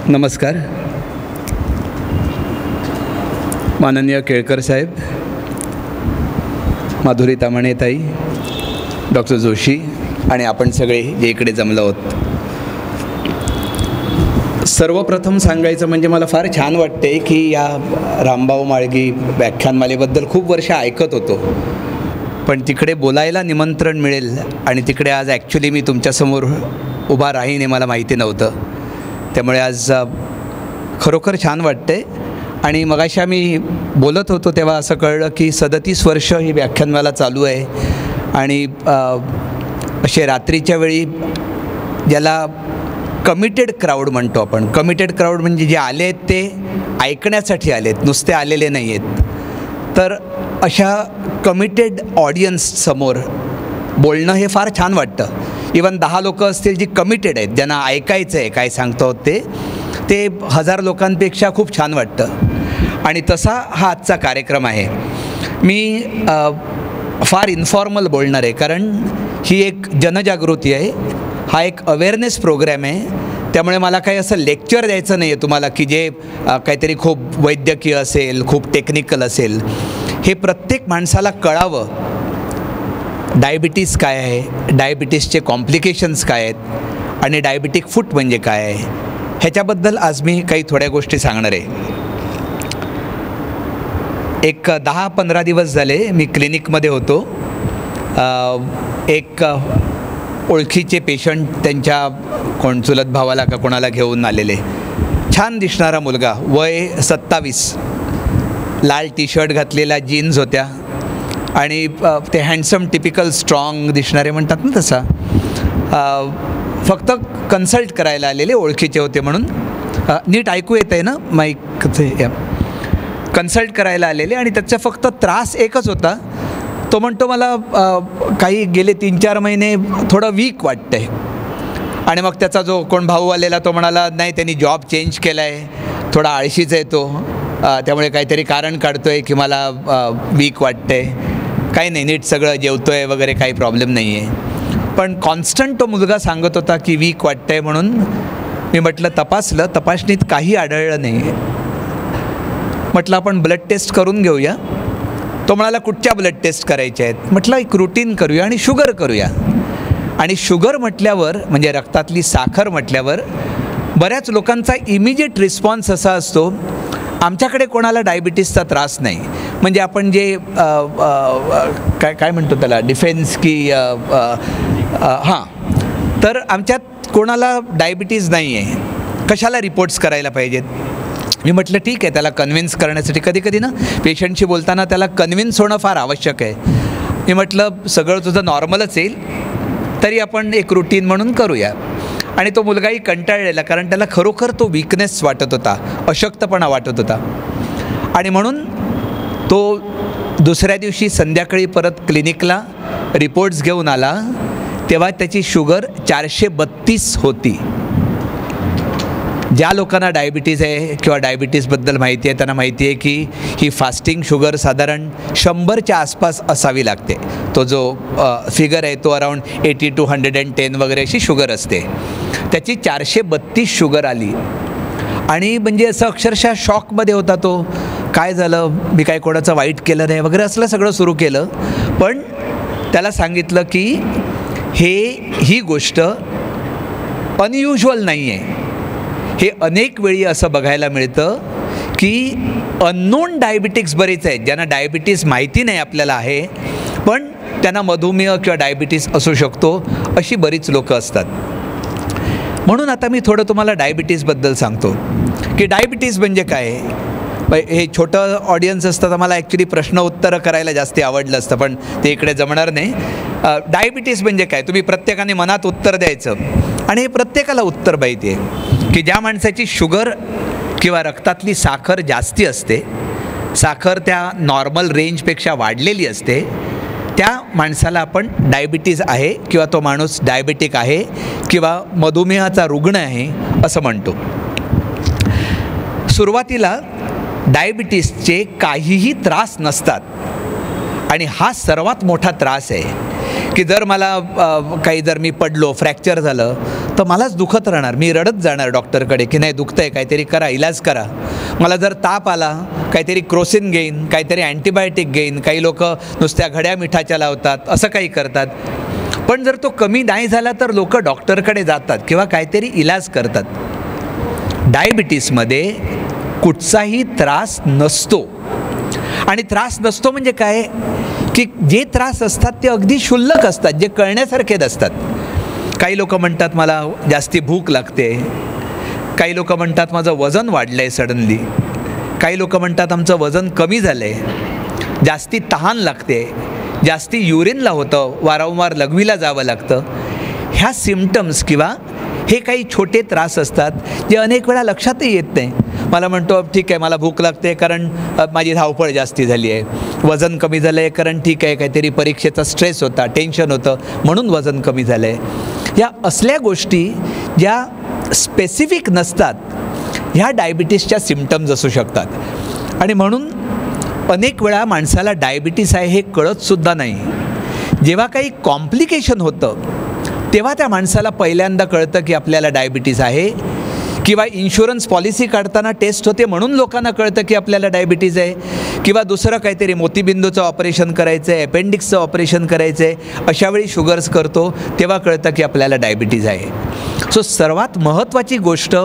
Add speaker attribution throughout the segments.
Speaker 1: नमस्कार. माननीय केळकर साहेब, माधुरी तामाणेताई, डॉक्टर जोशी आणि आपण सगळे जे इकडे जमलो आहोत. सर्वप्रथम सांगायचं म्हणजे मला फार छान वाटते की या रामभाऊ म्हाळगी व्याख्यानमालेबद्दल खूप वर्ष ऐकत होतो, पण तिकडे बोलायला निमंत्रण मिळेल आणि तिकडे आज ॲक्च्युली मी तुमच्यासमोर उभा राहीन हे मला माहिती नव्हतं. त्यामुळे आज खरोखर छान वाटते. आणि मगाशी आम्ही बोलत होतो तेव्हा असं कळलं की 37 वर्ष ही व्याख्यानमाला चालू आहे आणि असे रात्रीच्या वेळी ज्याला कमिटेड क्राऊड म्हणतो आपण. कमिटेड क्राऊड म्हणजे जे आले आहेत ते ऐकण्यासाठी आले आहेत, नुसते आलेले नाही आहेत. तर अशा कमिटेड ऑडियन्ससमोर बोलणं हे फार छान वाटतं. इवन 10 लोकं असतील जी कमिटेड आहेत, ज्यांना ऐकायचं आहे काय सांगतो ते 1000 लोकांपेक्षा खूप छान वाटतं. आणि तसा हा आजचा कार्यक्रम आहे. मी फार इन्फॉर्मल बोलणार आहे कारण ही एक जनजागृती आहे, हा एक अवेअरनेस प्रोग्रॅम आहे. त्यामुळे मला काही असं लेक्चर द्यायचं नाही आहे तुम्हाला की जे काहीतरी खूप वैद्यकीय असेल, खूप टेक्निकल असेल. हे प्रत्येक माणसाला कळावं. डायबिटीस काय आहे, डायबिटीसचे कॉम्प्लिकेशन्स काय आहेत आणि डायबिटिक फूट म्हणजे काय आहे ह्याच्याबद्दल आज मी काही थोड्या गोष्टी सांगणार आहे. एक 10-15 दिवस झाले मी क्लिनिकमध्ये होतो. एक ओळखीचे पेशंट त्यांच्या कोण चुलत भावाला का कोणाला घेऊन आलेले. छान दिसणारा मुलगा, वय 27, लाल टी शर्ट घातलेला, जीन्स होत्या आणि ते हँडसम टिपिकल स्ट्रॉंग दिसणारे म्हणतात ना तसा. फक्त कन्सल्ट करायला आलेले, ओळखीचे होते म्हणून. नीट ऐकू येतं आहे ना माईकचे? कन्सल्ट करायला आलेले आणि त्याचा फक्त त्रास एकच होता. तो म्हणतो मला काही गेले 3-4 महिने थोडं वीक वाटतं आहे. आणि मग त्याचा जो कोण भाऊ आलेला तो म्हणाला नाही त्यांनी जॉब चेंज केला आहे, थोडा आळशीच आहे तो, त्यामुळे काहीतरी कारण काढतो आहे की मला वीक वाटतं आहे. काही नाही, नीट सगळं जेवतो आहे वगैरे, काही प्रॉब्लेम नाही आहे. पण कॉन्स्टंट तो मुलगा सांगत होता की वीक वाटतं आहे. म्हणून मी म्हटलं तपासलं, तपासणीत काही आढळलं नाही. म्हटलं आपण ब्लड टेस्ट करून घेऊया. तो म्हणाला कुठच्या ब्लड टेस्ट करायच्या आहेत? म्हटलं एक रुटीन करूया आणि शुगर करूया. आणि शुगर म्हटल्यावर म्हणजे रक्तातली साखर म्हटल्यावर बऱ्याच लोकांचा इमिजिएट रिस्पॉन्स असा असतो आमच्याकडे कोणाला डायबिटीसचा त्रास नाही. म्हणजे आपण जे काय म्हणतो त्याला डिफेन्स की हां, तर आमच्यात कोणाला डायबिटीज नाही आहे, कशाला रिपोर्ट्स करायला पाहिजेत? मी म्हटलं ठीक आहे, त्याला कन्व्हिन्स करण्यासाठी कधी ना पेशंटशी बोलताना त्याला कन्व्हिन्स होणं फार आवश्यक आहे. मी म्हटलं सगळं तुझं नॉर्मलच येईल, तरी आपण एक रुटीन म्हणून करूया. आणि तो मुलगाही कंटाळलेला कारण त्याला खरोखर तो वीकनेस वाटत होता, अशक्तपणा वाटत होता. आणि म्हणून तो दुसऱ्या दिवशी संध्याकाळी परत क्लिनिकला रिपोर्ट्स घेऊन आला. तेव्हा त्याची शुगर 432 होती. ज्या लोकांना डायबिटीज आहे किंवा डायबिटीजबद्दल माहिती आहे त्यांना माहिती आहे की ही फास्टिंग शुगर साधारण 100च्या आसपास असावी लागते. तो जो फिगर आहे तो अराऊंड 80 to 110 वगैरे अशी शुगर असते. त्याची 432 शुगर आली. आणि म्हणजे असं अक्षरशः शॉकमध्ये होता तो. काय झालं, मी काय कोणाचं वाईट केलं नाही वगैरे असलं सगळं सुरू केलं. पण त्याला सांगितलं की ही गोष्ट अनयुज्युअल नाही आहे. हे अनेक वेळी असं बघायला मिळतं की अननोन डायबिटिक्स बरेच आहेत, ज्यांना डायबिटीस माहिती नाही आपल्याला आहे, पण त्यांना मधुमेह किंवा डायबिटीस असू शकतो, अशी बरीच लोकं असतात. म्हणून आता मी थोडं तुम्हाला डायबिटीसबद्दल सांगतो की डायबिटीस म्हणजे काय. हे छोटं ऑडियन्स असतं तर मला ॲक्च्युली प्रश्न उत्तरं करायला जास्त आवडलं असतं, पण ते इकडे जमणार नाही. डायबिटीस म्हणजे काय तुम्ही प्रत्येकाने मनात उत्तर द्यायचं. आणि हे प्रत्येकाला उत्तर माहिती आहे की ज्या माणसाची शुगर किंवा रक्तातली साखर जास्ती असते, साखर त्या नॉर्मल रेंजपेक्षा वाढलेली असते, त्या माणसाला आपण डायबिटीज आहे किंवा तो माणूस डायबिटिक आहे किंवा मधुमेहाचा रुग्ण आहे असं म्हणतो. सुरुवातीला डायबिटीसचे काहीही त्रास नसतात आणि हा सर्वात मोठा त्रास आहे की जर मला काही जर मी पडलो, फ्रॅक्चर झालं तर मलाच दुखत राहणार, मी रडत जाणार डॉक्टरकडे की नाही दुखतंय, काहीतरी करा, इलाज करा. मला जर ताप आला काहीतरी क्रोसिन घेईन, काहीतरी अँटीबायोटिक घेईन, काही लोक नुसत्या घड्या मिठाच्या लावतात, असं काही करतात. पण जर तो कमी नाही झाला तर लोक डॉक्टरकडे जातात किंवा काहीतरी इलाज करतात. डायबिटीसमध्ये कुठचाही त्रास नसतो. आणि त्रास नसतो म्हणजे काय की जे त्रास असतात ते अगदी क्षुल्लक असतात, जे कळण्यासारखे असतात. काही लोक म्हणतात मला जास्ती भूक लागते, काही लोक म्हणतात माझं वजन वाढलं आहे सडनली, काही लोक म्हणतात आमचं वजन कमी झालं आहे, जास्ती तहान लागते, जास्ती युरिनला होतं, वारंवार लघवीला जावं लागतं. ह्या सिम्पटम्स किंवा हे काही छोटे त्रास असतात जे अनेक वेळा लक्षातही येत नाही. मला म्हणतो ठीक आहे मला भूक लागते कारण माझी धावपळ जास्ती झाली आहे, वजन कमी झालं आहे कारण ठीक आहे काहीतरी परीक्षेचा स्ट्रेस होता, टेन्शन होतं म्हणून वजन कमी झालं आहे. या असल्या गोष्टी ज्या स्पेसिफिक नसतात ह्या डायबिटीसच्या सिम्पटम्स असू शकतात. आणि म्हणून अनेक वेळा माणसाला डायबिटीस आहे हे कळतसुद्धा नाही. जेव्हा काही कॉम्प्लिकेशन होतं तेव्हा त्या माणसाला पहिल्यांदा कळतं की आपल्याला डायबिटीस आहे. किंवा इन्शुरन्स पॉलिसी काढताना टेस्ट होते म्हणून लोकांना कळतं की आपल्याला डायबिटीज आहे. किंवा दुसरं काहीतरी मोतीबिंदूचं ऑपरेशन करायचं आहे, अपेंडिक्सचं ऑपरेशन करायचं आहे, अशावेळी शुगर्स करतो तेव्हा कळतं की आपल्याला डायबिटीज आहे. सो सर्वात महत्त्वाची गोष्ट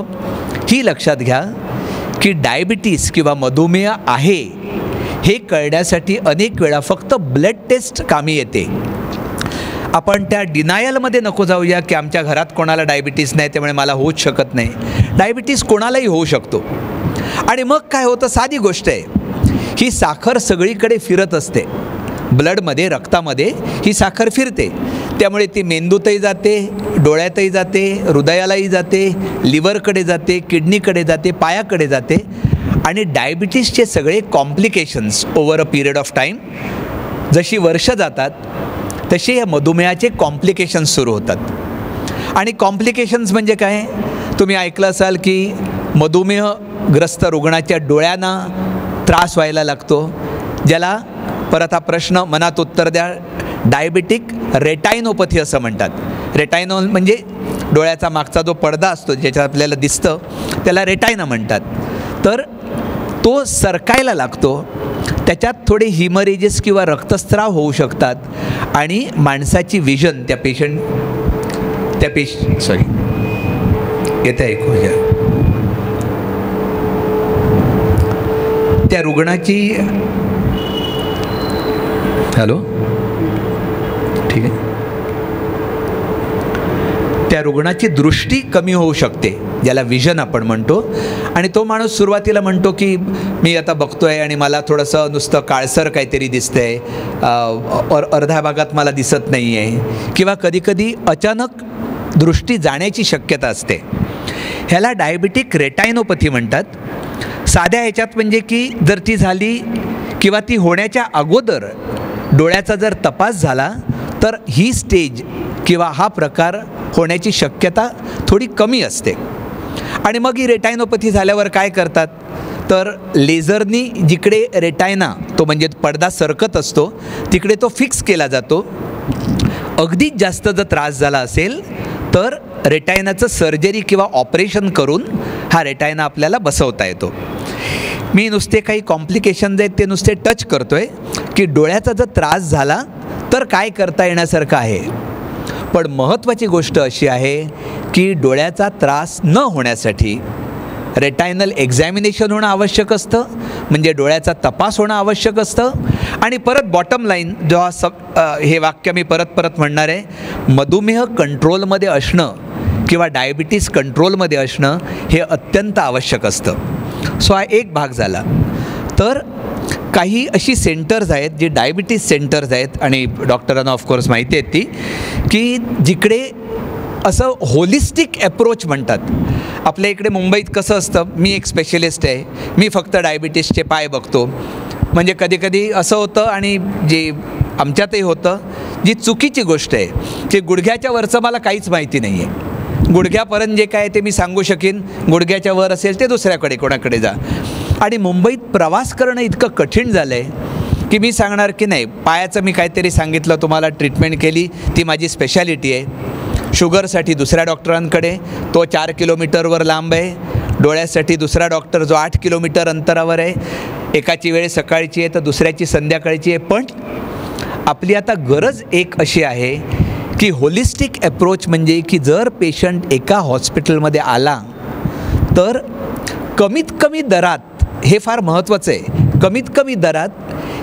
Speaker 1: ही लक्षात घ्या की डायबिटीस किंवा मधुमेह आहे हे कळण्यासाठी अनेक वेळा फक्त ब्लड टेस्ट कामी येते. आपण त्या डिनायलमध्ये नको जाऊया की आमच्या घरात कोणाला डायबिटीस नाही त्यामुळे मला होऊच शकत नाही. डायबिटीस कोणालाही होऊ शकतो. आणि मग काय होतं, साधी गोष्ट आहे, ही साखर सगळीकडे फिरत असते. ब्लडमध्ये, रक्तामध्ये ही साखर फिरते. त्यामुळे ती मेंदूतही जाते, डोळ्यातही जाते, हृदयालाही जाते, लिव्हरकडे जाते, किडनीकडे जाते, पायाकडे जाते. आणि डायबिटीसचे सगळे complications over a period of time, जशी वर्ष जातात तसे या मधुमेहाचे कॉम्प्लिकेशन्स सुरू होतात. आणि कॉम्प्लिकेशन्स म्हणजे काय, तुम्ही ऐकलं असाल की मधुमेहग्रस्त रुग्णाच्या डोळ्यांना त्रास व्हायला लागतो, ज्याला परत हा प्रश्न मनात उत्तर द्या, डायबिटिक रेटायनोपॅथी असं म्हणतात. रेटायनो म्हणजे डोळ्याचा मागचा जो पडदा असतो ज्याच्यात आपल्याला दिसतं त्याला रेटायना म्हणतात. तर तो सरकायला लागतो, त्याच्यात थोडे हिमरेजेस किंवा रक्तस्राव होऊ शकतात आणि माणसाची विजन त्या सॉरी येतं ऐकू घ्या, त्या रुग्णाची, हॅलो ठीक आहे, त्या रुग्णाची दृष्टी कमी होऊ शकते ज्याला विजन आपण म्हणतो. आणि तो माणूस सुरुवातीला म्हणतो की मी आता बघतोय आणि मला थोडंसं नुसतं काळसर काहीतरी दिसतंय, अर्ध्या भागात मला दिसत नाही आहे, किंवा कधीकधी अचानक दृष्टी जाण्याची शक्यता असते. ह्याला डायबिटिक रेटायनोपॅथी म्हणतात. साध्या ह्याच्यात म्हणजे की जर ती झाली किंवा ती होण्याच्या अगोदर डोळ्याचा जर तपास झाला तर ही स्टेज किंवा हा प्रकार होण्याची शक्यता थोडी कमी असते. आणि मग ही रेटायनोपॅथी झाल्यावर काय करतात तर लेझरनी जिकडे रेटायना तो म्हणजे पडदा सरकत असतो तिकडे तो फिक्स केला जातो. अगदीच जास्त जर त्रास झाला असेल तर रेटायनाचं सर्जरी किंवा ऑपरेशन करून हा रेटायना आपल्याला बसवता येतो. मी नुसते काही कॉम्प्लिकेशन्स आहेत ते नुसते टच करतो आहे की डोळ्याचा जर त्रास झाला तर काय करता येण्यासारखं आहे. पण महत्त्वाची गोष्ट अशी आहे की डोळ्याचा त्रास न होण्यासाठी रेटायनल एक्झॅमिनेशन होणं आवश्यक असतं, म्हणजे डोळ्याचा तपास होणं आवश्यक असतं. आणि परत बॉटम लाईन जेव्हा हे वाक्य मी परत परत म्हणणार आहे, मधुमेह कंट्रोलमध्ये असणं किंवा डायबिटीस कंट्रोलमध्ये असणं हे अत्यंत आवश्यक असतं. सो हा एक भाग झाला. तर काही अशी सेंटर्स आहेत जी डायबिटीस सेंटर्स आहेत आणि डॉक्टरांना ऑफकोर्स माहिती आहेत ती, की जिकडे असं होलिस्टिक ॲप्रोच म्हणतात. आपल्या इकडे मुंबईत कसं असतं, मी एक स्पेशलिस्ट आहे, मी फक्त डायबिटीसचे पाय बघतो. म्हणजे कधीकधी असं होतं आणि जे आमच्यातही होतं, जी चुकीची गोष्ट आहे की गुडघ्याच्या वरचं मला काहीच माहिती नाही आहे, गुडघ्यापर्यंत जे काय ते मी सांगू शकेन, गुडघ्याच्या वर असेल ते दुसऱ्याकडे कोणाकडे जा. आणि मुंबईत प्रवास करणं इतकं कठीण झालं आहे की मी सांगणार की नाही, पायाचं मी काहीतरी सांगितलं तुम्हाला, ट्रीटमेंट केली, ती माझी स्पेशालिटी आहे. शुगरसाठी दुसऱ्या डॉक्टरांकडे, तो 4 किलोमीटरवर लांब आहे. डोळ्यासाठी दुसरा डॉक्टर जो 8 किलोमीटर अंतरावर आहे. एकाची वेळ सकाळची आहे तर दुसऱ्याची संध्याकाळची आहे. पण आपली आता गरज एक अशी आहे की होलिस्टिक अप्रोच, म्हणजे की जर पेशंट एका हॉस्पिटलमध्ये आला तर कमीत कमी दरात, हे फार महत्त्वाचं आहे, कमीत कमी दरात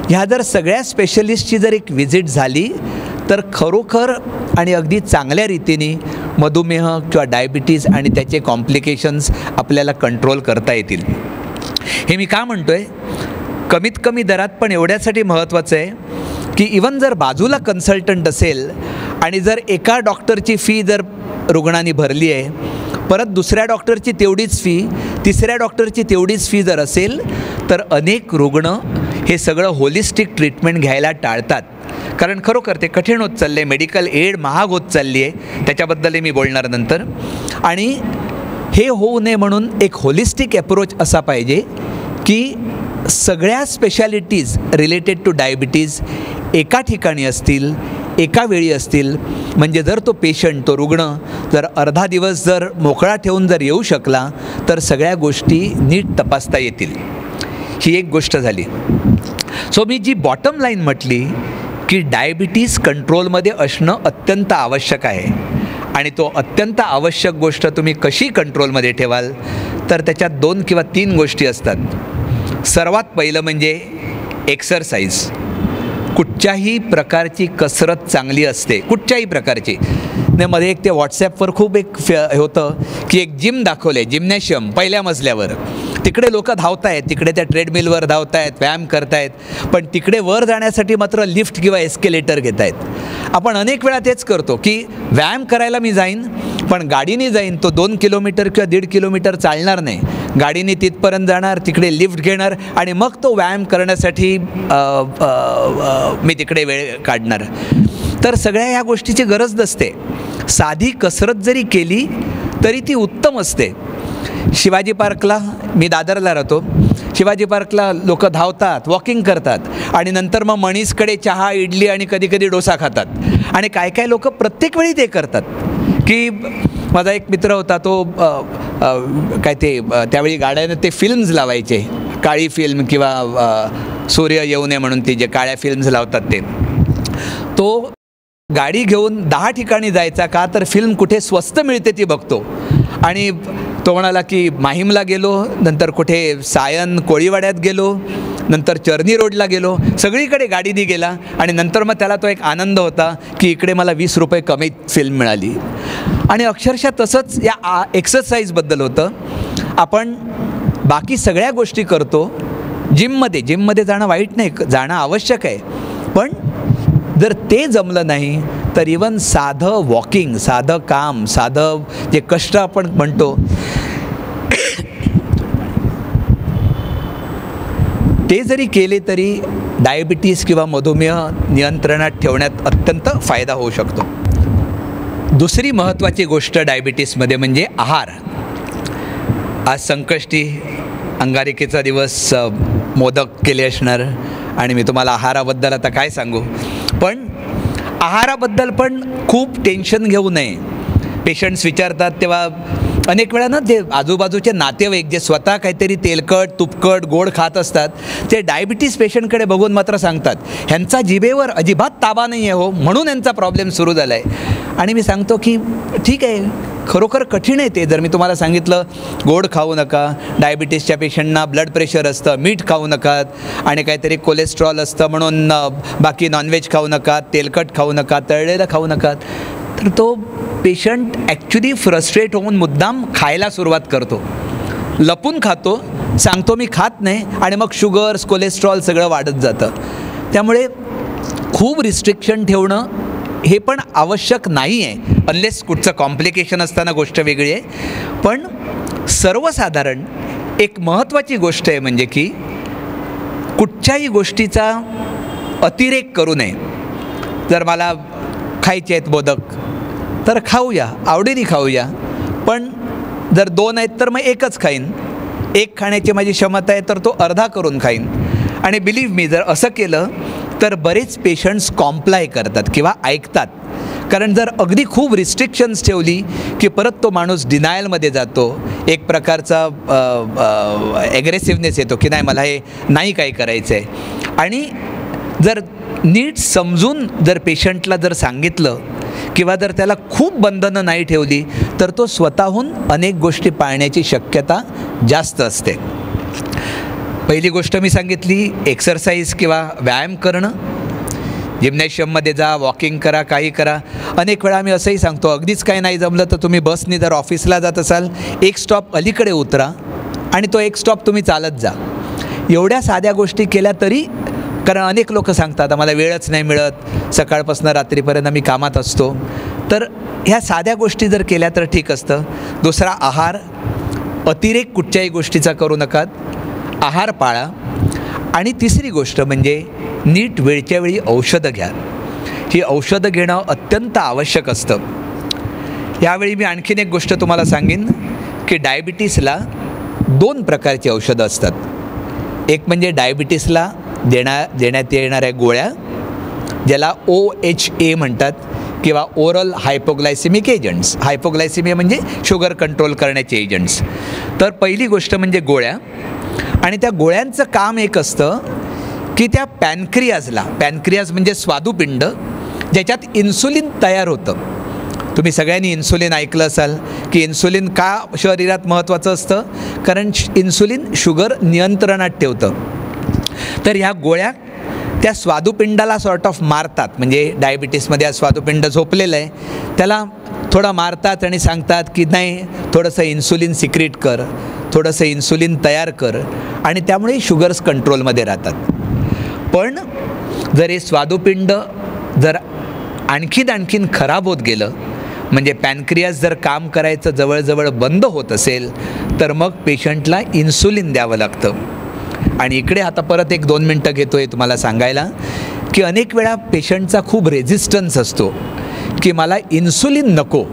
Speaker 1: ह्या जर सगळ्या स्पेशलिस्टची जर एक व्हिजिट झाली तर खरोखर आणि अगदी चांगल्या रीतीने मधुमेह किंवा डायबिटीज आणि त्याचे कॉम्प्लिकेशन्स आपल्याला कंट्रोल करता येतील. हे मी का म्हणतो आहे, कमीत कमी दरात पण एवढ्यासाठी महत्त्वाचं आहे की इवन जर बाजूला कन्सल्टंट असेल आणि जर एका डॉक्टरची फी जर रुग्णांनी भरली आहे, परत दुसऱ्या डॉक्टरची तेवढीच फी, तिसऱ्या डॉक्टरची तेवढीच फी जर असेल तर अनेक रुग्ण हे सगळं होलिस्टिक ट्रीटमेंट घ्यायला टाळतात. कारण खरोखर ते कठीण होत चालले, मेडिकल एड महाग होत चालली आहे, त्याच्याबद्दलही मी बोलणार नंतर. आणि हे होऊ नये म्हणून एक होलिस्टिक अप्रोच असा पाहिजे की सगळ्या स्पेशालिटीज रिलेटेड टू डायबिटीज एका ठिकाणी असतील, एका वेळी असतील. म्हणजे जर तो पेशंट, तो रुग्ण जर अर्धा दिवस जर मोकळा ठेवून जर येऊ शकला तर सगळ्या गोष्टी नीट तपासता येतील. ही एक गोष्ट झाली. सो मी जी बॉटम लाईन म्हटली की डायबिटीज कंट्रोलमध्ये असणं अत्यंत आवश्यक आहे. आणि तो अत्यंत आवश्यक गोष्ट तुम्ही कशी कंट्रोलमध्ये ठेवाल तर त्याच्यात 2 किंवा 3 गोष्टी असतात. सर्वात पहिलं म्हणजे एक्सरसाइज. कुठच्याही प्रकारची कसरत चांगली असते, कुठच्याही प्रकारची. मध्ये एक ते व्हॉट्सॲपवर खूप एक होतं की एक जिम दाखवले, जिम्नॅशियम पहिल्या मजल्यावर. तिकडे लोक धावत आहेत, तिकडे त्या ट्रेडमिलवर धावत आहेत, व्यायाम करत आहेत, पण तिकडे वर जाण्यासाठी मात्र लिफ्ट किंवा एस्केलेटर घेत आहेत. आपण अनेक वेळा तेच करतो की व्यायाम करायला मी जाईन, पण गाडीने जाईन, तो 2 किलोमीटर किंवा 1.5 किलोमीटर चालणार नाही, गाडीने तिथपर्यंत जाणार, तिकडे लिफ्ट घेणार आणि मग तो व्यायाम करण्यासाठी मी तिकडे वेळ काढणार. तर सगळ्या ह्या गोष्टीची गरज नसते. साधी कसरत जरी केली तरी ती उत्तम असते. शिवाजी पार्कला, मी दादरला राहतो, शिवाजी पार्कला लोक धावतात, वॉकिंग करतात आणि नंतर मग मनीसकडे चहा, इडली आणि कधी कधी डोसा खातात. आणि काय काय लोक प्रत्येक वेळी ते करतात. की माझा एक मित्र होता, तो काय ते त्यावेळी गाड्यानं ते फिल्म्स लावायचे, काळी फिल्म किंवा सूर्य येऊ नये म्हणून ते जे काळ्या फिल्म्स लावतात ते, तो गाडी घेऊन 10 ठिकाणी जायचा. का तर फिल्म कुठे स्वस्त मिळते ती बघतो. आणि तो म्हणाला की माहीमला गेलो, नंतर कुठे सायन कोळीवाड्यात गेलो, नंतर चर्नी रोडला गेलो, सगळीकडे गाडीने गेला. आणि नंतर मग त्याला तो एक आनंद होता की इकडे मला 20 रुपये कमीत फिल्म मिळाली. आणि अक्षरशः तसंच या एक्सरसाइजबद्दल होतं. आपण बाकी सगळ्या गोष्टी करतो. जिममध्ये जाणं वाईट नाही, जाणं आवश्यक आहे. पण जर ते जमलं नाही तर इवन साधं वॉकिंग, साधं काम, साधं जे कष्ट आपण म्हणतो ते जरी केले तरी डायबिटीज किंवा मधुमेह नियंत्रणात ठेवण्यात अत्यंत फायदा होऊ शकतो. दुसरी महत्त्वाची गोष्ट डायबिटीसमध्ये म्हणजे आहार. आज संकष्टी, अंगारिकेचा दिवस, मोदक केले असणार आणि मी तुम्हाला आहाराबद्दल आता काय सांगू. पण आहाराबद्दल पण खूप टेन्शन घेऊ नये. पेशंट्स विचारतात तेव्हा अनेक वेळा ना जे आजूबाजूचे नातेवाईक जे स्वतः काहीतरी तेलकट, तुपकट, गोड खात असतात ते डायबिटीस पेशंटकडे बघून मात्र सांगतात ह्यांचा जिभेवर अजिबात ताबा नाही आहे हो, म्हणून यांचा प्रॉब्लेम सुरू झाला आहे. आणि मी सांगतो की ठीक आहे, खरोखर कठीण आहे ते. जर मी तुम्हाला सांगितलं गोड खाऊ नका, डायबिटीसच्या पेशंटना ब्लड प्रेशर असतं, मीठ खाऊ नका आणि काहीतरी कोलेस्ट्रॉल असतं म्हणून बाकी नॉनव्हेज खाऊ नका, तेलकट खाऊ नका, तळलेलं खाऊ नका, तर तो पेशंट ॲक्च्युली फ्रस्ट्रेट होऊन मुद्दाम खायला सुरुवात करतो, लपून खातो, सांगतो मी खात नाही आणि मग शुगर्स, कोलेस्ट्रॉल सगळं वाढत जातं. त्यामुळे खूप रिस्ट्रिक्शन ठेवणं हे पण आवश्यक नाही आहे, अनलेस कुठचं कॉम्प्लिकेशन असताना गोष्ट वेगळी आहे. पण सर्वसाधारण एक महत्त्वाची गोष्ट आहे म्हणजे की कुठच्याही गोष्टीचा अतिरेक करू नये. जर मला खायचे आहेत मोदक तर खाऊया, आवडीने खाऊया, पण जर 2 आहेत तर मग एकच खाईन. एक खाण्याची माझी क्षमता आहे तर तो अर्धा करून खाईन. आणि बिलीव्ह मी, जर असं केलं तर बरेच पेशंट्स कॉम्प्लाय करतात किंवा ऐकतात. कारण जर अगदी खूप रिस्ट्रिक्शन्स ठेवली की परत तो माणूस डिनायलमध्ये जातो, एक प्रकारचा ॲग्रेसिव्हनेस येतो की नाही मला हे नाही काही करायचं आहे. आणि जर नीट समजून जर पेशंटला जर सांगितलं किंवा जर त्याला खूप बंधनं नाही ठेवली तर तो स्वतःहून अनेक गोष्टी पाळण्याची शक्यता जास्त असते. पहिली गोष्ट मी सांगितली, एक्सरसाइज किंवा व्यायाम करणं. जिम्नॅशियममध्ये जा, वॉकिंग करा, काही करा. अनेक वेळा आम्ही असंही सांगतो, अगदीच काही नाही जमलं तर तुम्ही बसनी जर ऑफिसला जात असाल, एक स्टॉप अलीकडे उतरा आणि तो एक स्टॉप तुम्ही चालत जा. एवढ्या साध्या गोष्टी केल्या तरी, कारण अनेक लोक सांगतात आम्हाला वेळच नाही मिळत, सकाळपासून रात्रीपर्यंत आम्ही कामात असतो. तर ह्या साध्या गोष्टी जर केल्या तर ठीक असतं. दुसरा, आहार. अतिरेक कुठच्याही गोष्टीचा करू नका, आहार पाळा. आणि तिसरी गोष्ट म्हणजे नीट वेळच्या वेळी औषधं घ्या. ही औषधं घेणं अत्यंत आवश्यक असतं. यावेळी मी आणखीन एक गोष्ट तुम्हाला सांगेन की डायबिटीसला 2 प्रकारची औषधं असतात. एक म्हणजे डायबिटीसला देण्यात येणाऱ्या गोळ्या, ज्याला OHA म्हणतात, किंवा ओरल हायपोग्लायसिमिक एजंट्स. हायपोग्लायसिमिया म्हणजे शुगर कंट्रोल करण्याचे एजंट्स. तर पहिली गोष्ट म्हणजे गोळ्या. आणि त्या गोळ्यांचं काम एक असतं की त्या पॅनक्रियाज म्हणजे स्वादुपिंड, ज्याच्यात इन्सुलिन तयार होतं. तुम्ही सगळ्यांनी इन्सुलिन ऐकलं असाल की इन्सुलिन का शरीरात महत्त्वाचं असतं, कारण इन्सुलिन शुगर नियंत्रणात ठेवतं. तर ह्या गोळ्या त्या स्वादुपिंडाला सॉर्ट ऑफ मारतात. म्हणजे डायबिटीसमध्ये हा स्वादुपिंड झोपलेलं आहे, त्याला थोडं मारतात आणि सांगतात की नाही, थोडंसं इन्सुलिन सिक्रीट कर, थोडंसं इन्सुलिन तयार कर, आणि त्यामुळे शुगर्स कंट्रोलमध्ये राहतात. पण जर हे स्वादुपिंड जर आणखीन खराब होत गेलं, म्हणजे पॅनक्रियास जर काम करायचं जवळजवळ बंद होत असेल, तर मग पेशंटला इन्सुलिन द्यावं लागतं. आणि इकडे आता परत 1-2 मिनटं घेतो आहे तुम्हाला सांगायला की अनेक वेळा पेशंटचा खूप रेझिस्टन्स असतो की मला इन्सुलिन नको.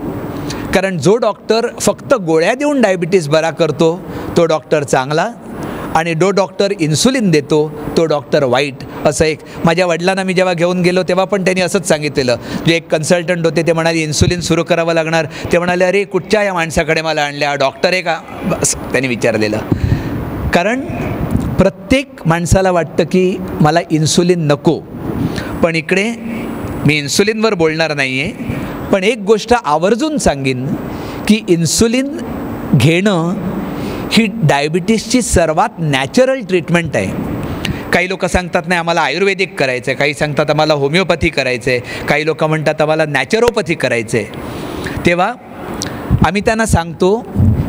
Speaker 1: कारण जो डॉक्टर फक्त गोळ्या देऊन डायबिटीस बरा करतो तो डॉक्टर चांगला, आणि जो डॉक्टर इन्सुलिन देतो तो डॉक्टर वाईट. असं एक माझ्या वडिलांना मी जेव्हा घेऊन गेलो तेव्हा पण त्यांनी असंच सांगितलेलं. जे एक कन्सल्टंट होते ते म्हणाले इन्सुलिन सुरू करावं लागणार. ते म्हणाले अरे कुठच्या या माणसाकडे मला आणल्या, डॉक्टर आहे का, बस त्यांनी विचारलेलं. कारण प्रत्येक माणसाला वाटतं की मला इन्सुलिन नको. पण इकडे मी इन्सुलिनवर बोलणार नाही आहे, पण एक गोष्ट आवर्जून सांगेन की इन्सुलिन घेणं ही डायबिटीसची सर्वात नॅचरल ट्रीटमेंट आहे. काही लोक सांगतात नाही आम्हाला आयुर्वेदिक करायचं आहे, काही सांगतात आम्हाला होमिओपॅथी करायचं आहे, काही लोक म्हणतात आम्हाला नॅचरोपॅथी करायचं आहे. तेव्हा आम्ही त्यांना सांगतो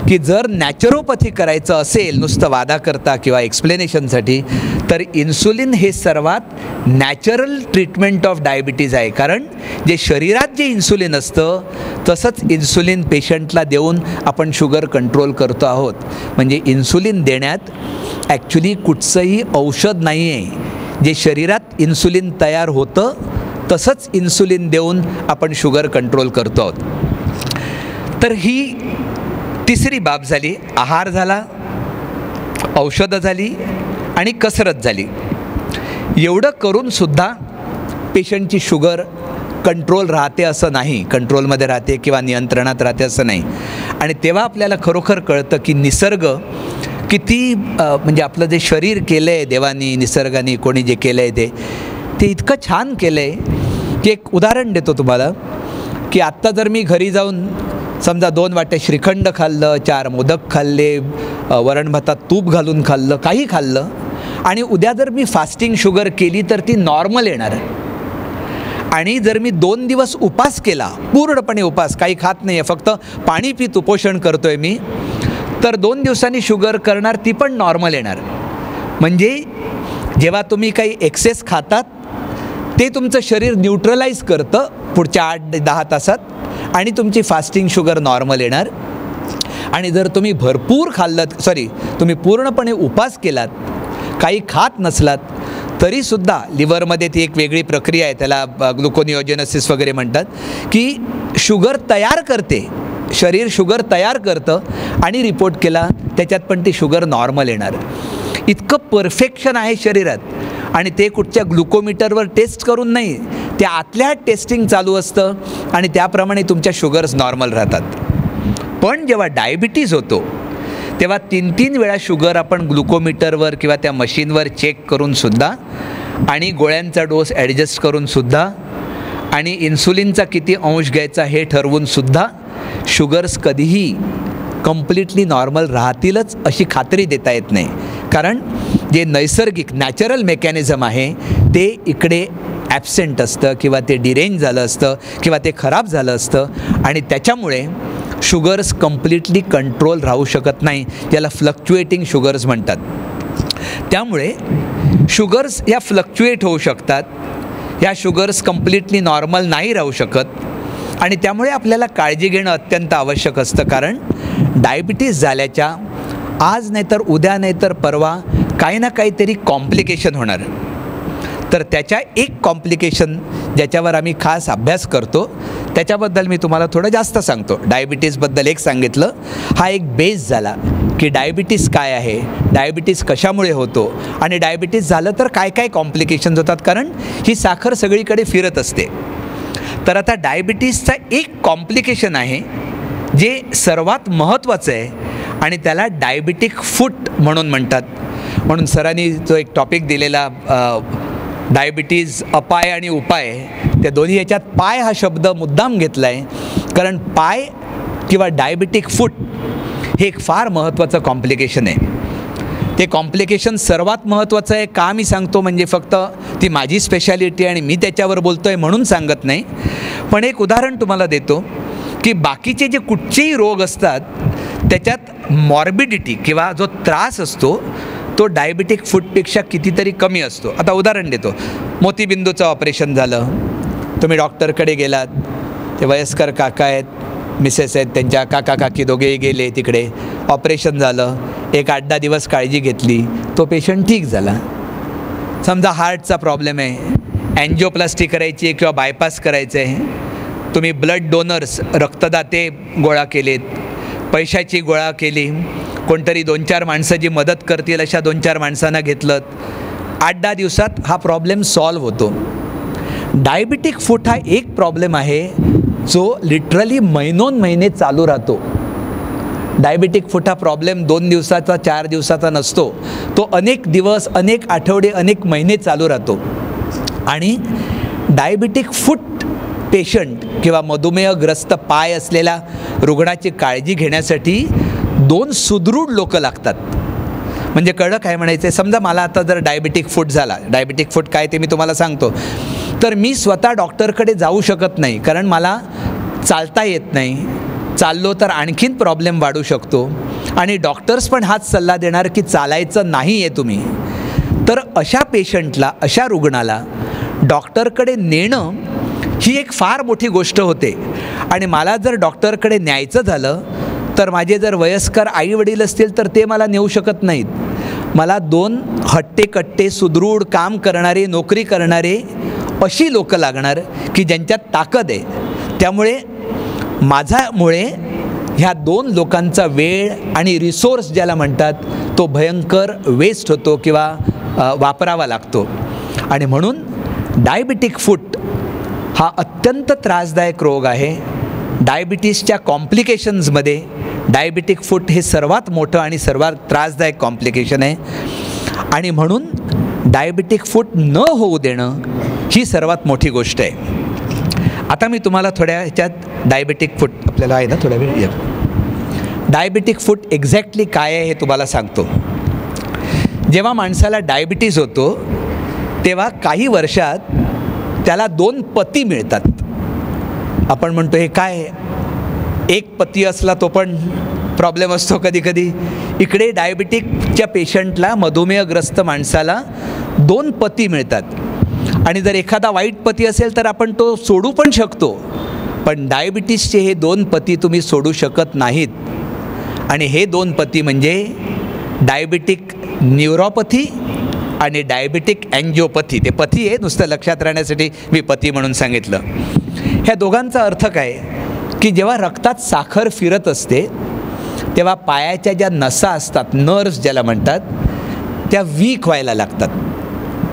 Speaker 1: की जर नॅचरोपॅथी करायचं असेल नुसतं वादाकरता किंवा एक्सप्लेनेशनसाठी, तर इन्सुलिन हे सर्वात नॅचरल ट्रीटमेंट ऑफ डायबिटीज आहे. कारण जे शरीरात जे इन्सुलिन असतं तसंच इन्सुलिन पेशंटला देऊन आपण शुगर कंट्रोल करतो आहोत. म्हणजे इन्सुलिन देण्यात ॲक्च्युली कुठचंही औषध नाही आहे. जे शरीरात इन्सुलिन तयार होतं तसंच इन्सुलिन देऊन आपण शुगर कंट्रोल करतो आहोत. तर ही तिसरी बाब झाली. आहार झाला, औषधं झाली आणि कसरत झाली. एवढं करूनसुद्धा पेशंटची शुगर कंट्रोल राहते असं नाही, कंट्रोलमध्ये राहते किंवा नियंत्रणात राहते असं नाही. आणि तेव्हा आपल्याला खरोखर कळतं की निसर्ग किती म्हणजे आपलं जे शरीर केलं आहे देवानी, निसर्गाने कोणी जे केलं आहे ते इतकं छान केलं आहे की एक उदाहरण देतो तुम्हाला की आत्ता जर मी घरी जाऊन समजा 2 वाट्या श्रीखंड खाल्लं, 4 मोदक खाल्ले, वरण भातात तूप घालून खाल्लं, काही खाल्लं, आणि उद्या जर मी फास्टिंग शुगर केली तर ती नॉर्मल येणार. आणि जर मी 2 दिवस उपास केला, पूर्णपणे उपास, काही खात नाही आहे, फक्त पाणी पित उपोषण करतो आहे मी, तर 2 दिवसांनी शुगर करणार, ती पण नॉर्मल येणार. म्हणजे जेव्हा तुम्ही काही एक्सेस खातात ते तुमचं शरीर न्यूट्रलाइज करतं पुढच्या 8-10 तासात, आणि तुमची फास्टिंग शुगर नॉर्मल येणार. आणि जर तुम्ही भरपूर तुम्ही पूर्णपणे उपास केलात, काही खात नसलात, तरीसुद्धा लिव्हरमध्ये ती एक वेगळी प्रक्रिया आहे, त्याला ग्लुकोनिओजेनेसिस वगैरे म्हणतात, की शुगर तयार करते. शरीर शुगर तयार करतं आणि रिपोर्ट केला त्याच्यात पण ती शुगर नॉर्मल येणार. इतकं परफेक्शन आहे शरीरात आणि ते कुठच्या ग्लुकोमीटरवर टेस्ट करून नाही, त्या आतल्या टेस्टिंग चालू असतं आणि त्याप्रमाणे तुमच्या शुगर्स नॉर्मल राहतात. पण जेव्हा डायबिटीज होतो तेव्हा 3-3 वेळा शुगर आपण ग्लुकोमीटरवर किंवा त्या मशीनवर चेक करूनसुद्धा आणि गोळ्यांचा डोस ॲडजस्ट करूनसुद्धा आणि इन्सुलिनचा किती अंश घ्यायचा हे ठरवूनसुद्धा शुगर्स कधीही कम्प्लिटली नॉर्मल राहतीलच अशी खात्री देता येत नाही. कारण जे नैसर्गिक नॅचरल मेकॅनिझम आहे ते इकडे ॲब्सेंट असतं किंवा ते डिरेंज झालं असतं किंवा ते खराब झालं असतं आणि त्याच्यामुळे शुगर्स कम्प्लिटली कंट्रोल राहू शकत नाही, ज्याला फ्लक्च्युएटिंग शुगर्स म्हणतात. त्यामुळे शुगर्स या फ्लक्च्युएट होऊ शकतात, या शुगर्स कम्प्लिटली नॉर्मल नाही राहू शकत आणि त्यामुळे आपल्याला काळजी घेणं अत्यंत आवश्यक असतं. कारण डायबिटीज झाल्याच्या आज नाही तर उद्या नाही तर परवा काही ना काहीतरी कॉम्प्लिकेशन होणार. तर त्याच्या एक कॉम्प्लिकेशन ज्याच्यावर आम्ही खास अभ्यास करतो त्याच्याबद्दल मी तुम्हाला थोडं जास्त सांगतो. डायबिटीजबद्दल एक सांगितलं, हा एक बेस झाला की डायबिटीस काय आहे, डायबिटीस कशामुळे होतो आणि डायबिटीस झालं तर काय काय कॉम्प्लिकेशन्स होतात, कारण ही साखर सगळीकडे फिरत असते. तर आता डायबिटीसचा एक कॉम्प्लिकेशन आहे जे सर्वात महत्त्वाचं आहे आणि त्याला डायबिटिक फूट म्हणून म्हणतात. म्हणून सरांनी जो एक टॉपिक दिलेला डायबिटीज अपाय आणि उपाय, त्या दोन्ही याच्यात पाय हा शब्द मुद्दाम घेतला आहे कारण पाय किंवा डायबिटिक फूट हे एक फार महत्त्वाचं कॉम्प्लिकेशन आहे. ते कॉम्प्लिकेशन सर्वात महत्त्वाचं आहे का मी सांगतो म्हणजे फक्त ती माझी स्पेशालिटी आणि मी त्याच्यावर बोलतो आहे म्हणून सांगत नाही, पण एक उदाहरण तुम्हाला देतो की बाकीचे जे कुठचेही रोग असतात त्याच्यात मॉर्बिडिटी किंवा जो त्रास असतो तो डायबिटिक फूटपेक्षा कितीतरी कमी असतो. आता उदाहरण देतो, मोतीबिंदूचं ऑपरेशन झालं, तुम्ही डॉक्टरकडे गेलात, ते वयस्कर काका आहेत, मिसेस आहेत, त्यांच्या काका काकी दोघेही गेले तिकडे, ऑपरेशन झालं, एक 8-10 दिवस काळजी घेतली, तो पेशंट ठीक झाला. समजा हार्टचा प्रॉब्लेम आहे, अँजिओप्लास्टी करायची आहे किंवा बायपास करायचं आहे, तुम्ही ब्लड डोनर्स रक्तदाते गोळा केलेत, पैशाची गोळा केली, कोणतरी 2-4 माणसं जी मदत करतील अशा 2-4 माणसांना घेतलं, 8-10 दिवसात हा प्रॉब्लेम सॉल्व्ह होतो. डायबिटिक फूट हा एक प्रॉब्लेम आहे जो लिटरली महिनोन-महिने चालू राहतो. डायबिटिक फूट हा प्रॉब्लेम 2 दिवसाचा 4 दिवसाचा नसतो, तो अनेक दिवस, अनेक आठवडे, अनेक महिने चालू राहतो. आणि डायबिटिक फूट पेशंट किंवा मधुमेहग्रस्त पाय असलेल्या रुग्णाची काळजी घेण्यासाठी 2 सुदृढ लोक लागतात. म्हणजे कळलं काय म्हणायचं आहे? समजा मला आता जर डायबिटिक फूट झाला, डायबिटिक फूट काय ते मी तुम्हाला सांगतो, तर मी स्वतः डॉक्टरकडे जाऊ शकत नाही कारण मला चालता येत नाही, चाललो तर आणखीन प्रॉब्लेम वाढू शकतो आणि डॉक्टर्स पण हाच सल्ला देणार की चालायचं नाही आहे तुम्ही. तर अशा पेशंटला, अशा रुग्णाला डॉक्टरकडे नेणं ही एक फार मोठी गोष्ट होते आणि मला जर डॉक्टरकडे न्यायचं झालं तर माझे जर वयस्कर आईवडील असतील तर ते मला नेऊ शकत नाहीत. मला 2 हट्टेकट्टे सुदृढ काम करणारे, नोकरी करणारे अशी लोकं लागणार की ज्यांच्यात ताकद आहे. त्यामुळे माझ्यामुळे ह्या 2 लोकांचा वेळ आणि रिसोर्स ज्याला म्हणतात तो भयंकर वेस्ट होतो किंवा वापरावा लागतो. आणि म्हणून डायबिटिक फूट हा अत्यंत त्रासदायक रोग आहे. डायबिटीसच्या कॉम्प्लिकेशन्समध्ये डायबिटिक फूट हे सर्वात मोठं आणि सर्वात त्रासदायक कॉम्प्लिकेशन आहे. आणि म्हणून डायबिटिक फूट न होऊ देणं ही सर्वात मोठी गोष्ट आहे. आता मी तुम्हाला थोड्या ह्याच्यात डायबिटिक फूट, आपल्याला आहे ना थोडा वेळ, डायबिटिक फूट एक्झॅक्टली काय आहे हे तुम्हाला सांगतो. जेव्हा माणसाला डायबिटीज होतो तेव्हा काही वर्षात त्याला 2 पती मिळतात. आपण म्हणतो हे काय, एक पती असला तो पण प्रॉब्लेम असतो कधी कधी. इकडे डायबिटिकच्या पेशंटला, मधुमेहग्रस्त माणसाला 2 पती मिळतात आणि जर एखादा वाईट पती असेल तर आपण तो सोडू पण शकतो, पण डायबिटीसचे हे 2 पती तुम्ही सोडू शकत नाहीत. आणि हे 2 पती म्हणजे डायबिटिक न्यूरोपॅथी आणि डायबिटिक अँजिओपॅथी. ते पथी आहे, नुसतं लक्षात राहण्यासाठी मी पती म्हणून सांगितलं. ह्या दोघांचा अर्थ काय की जेव्हा रक्तात साखर फिरत असते तेव्हा पायाच्या ज्या नसा असतात, नर्व्स ज्याला म्हणतात, त्या वीक व्हायला लागतात,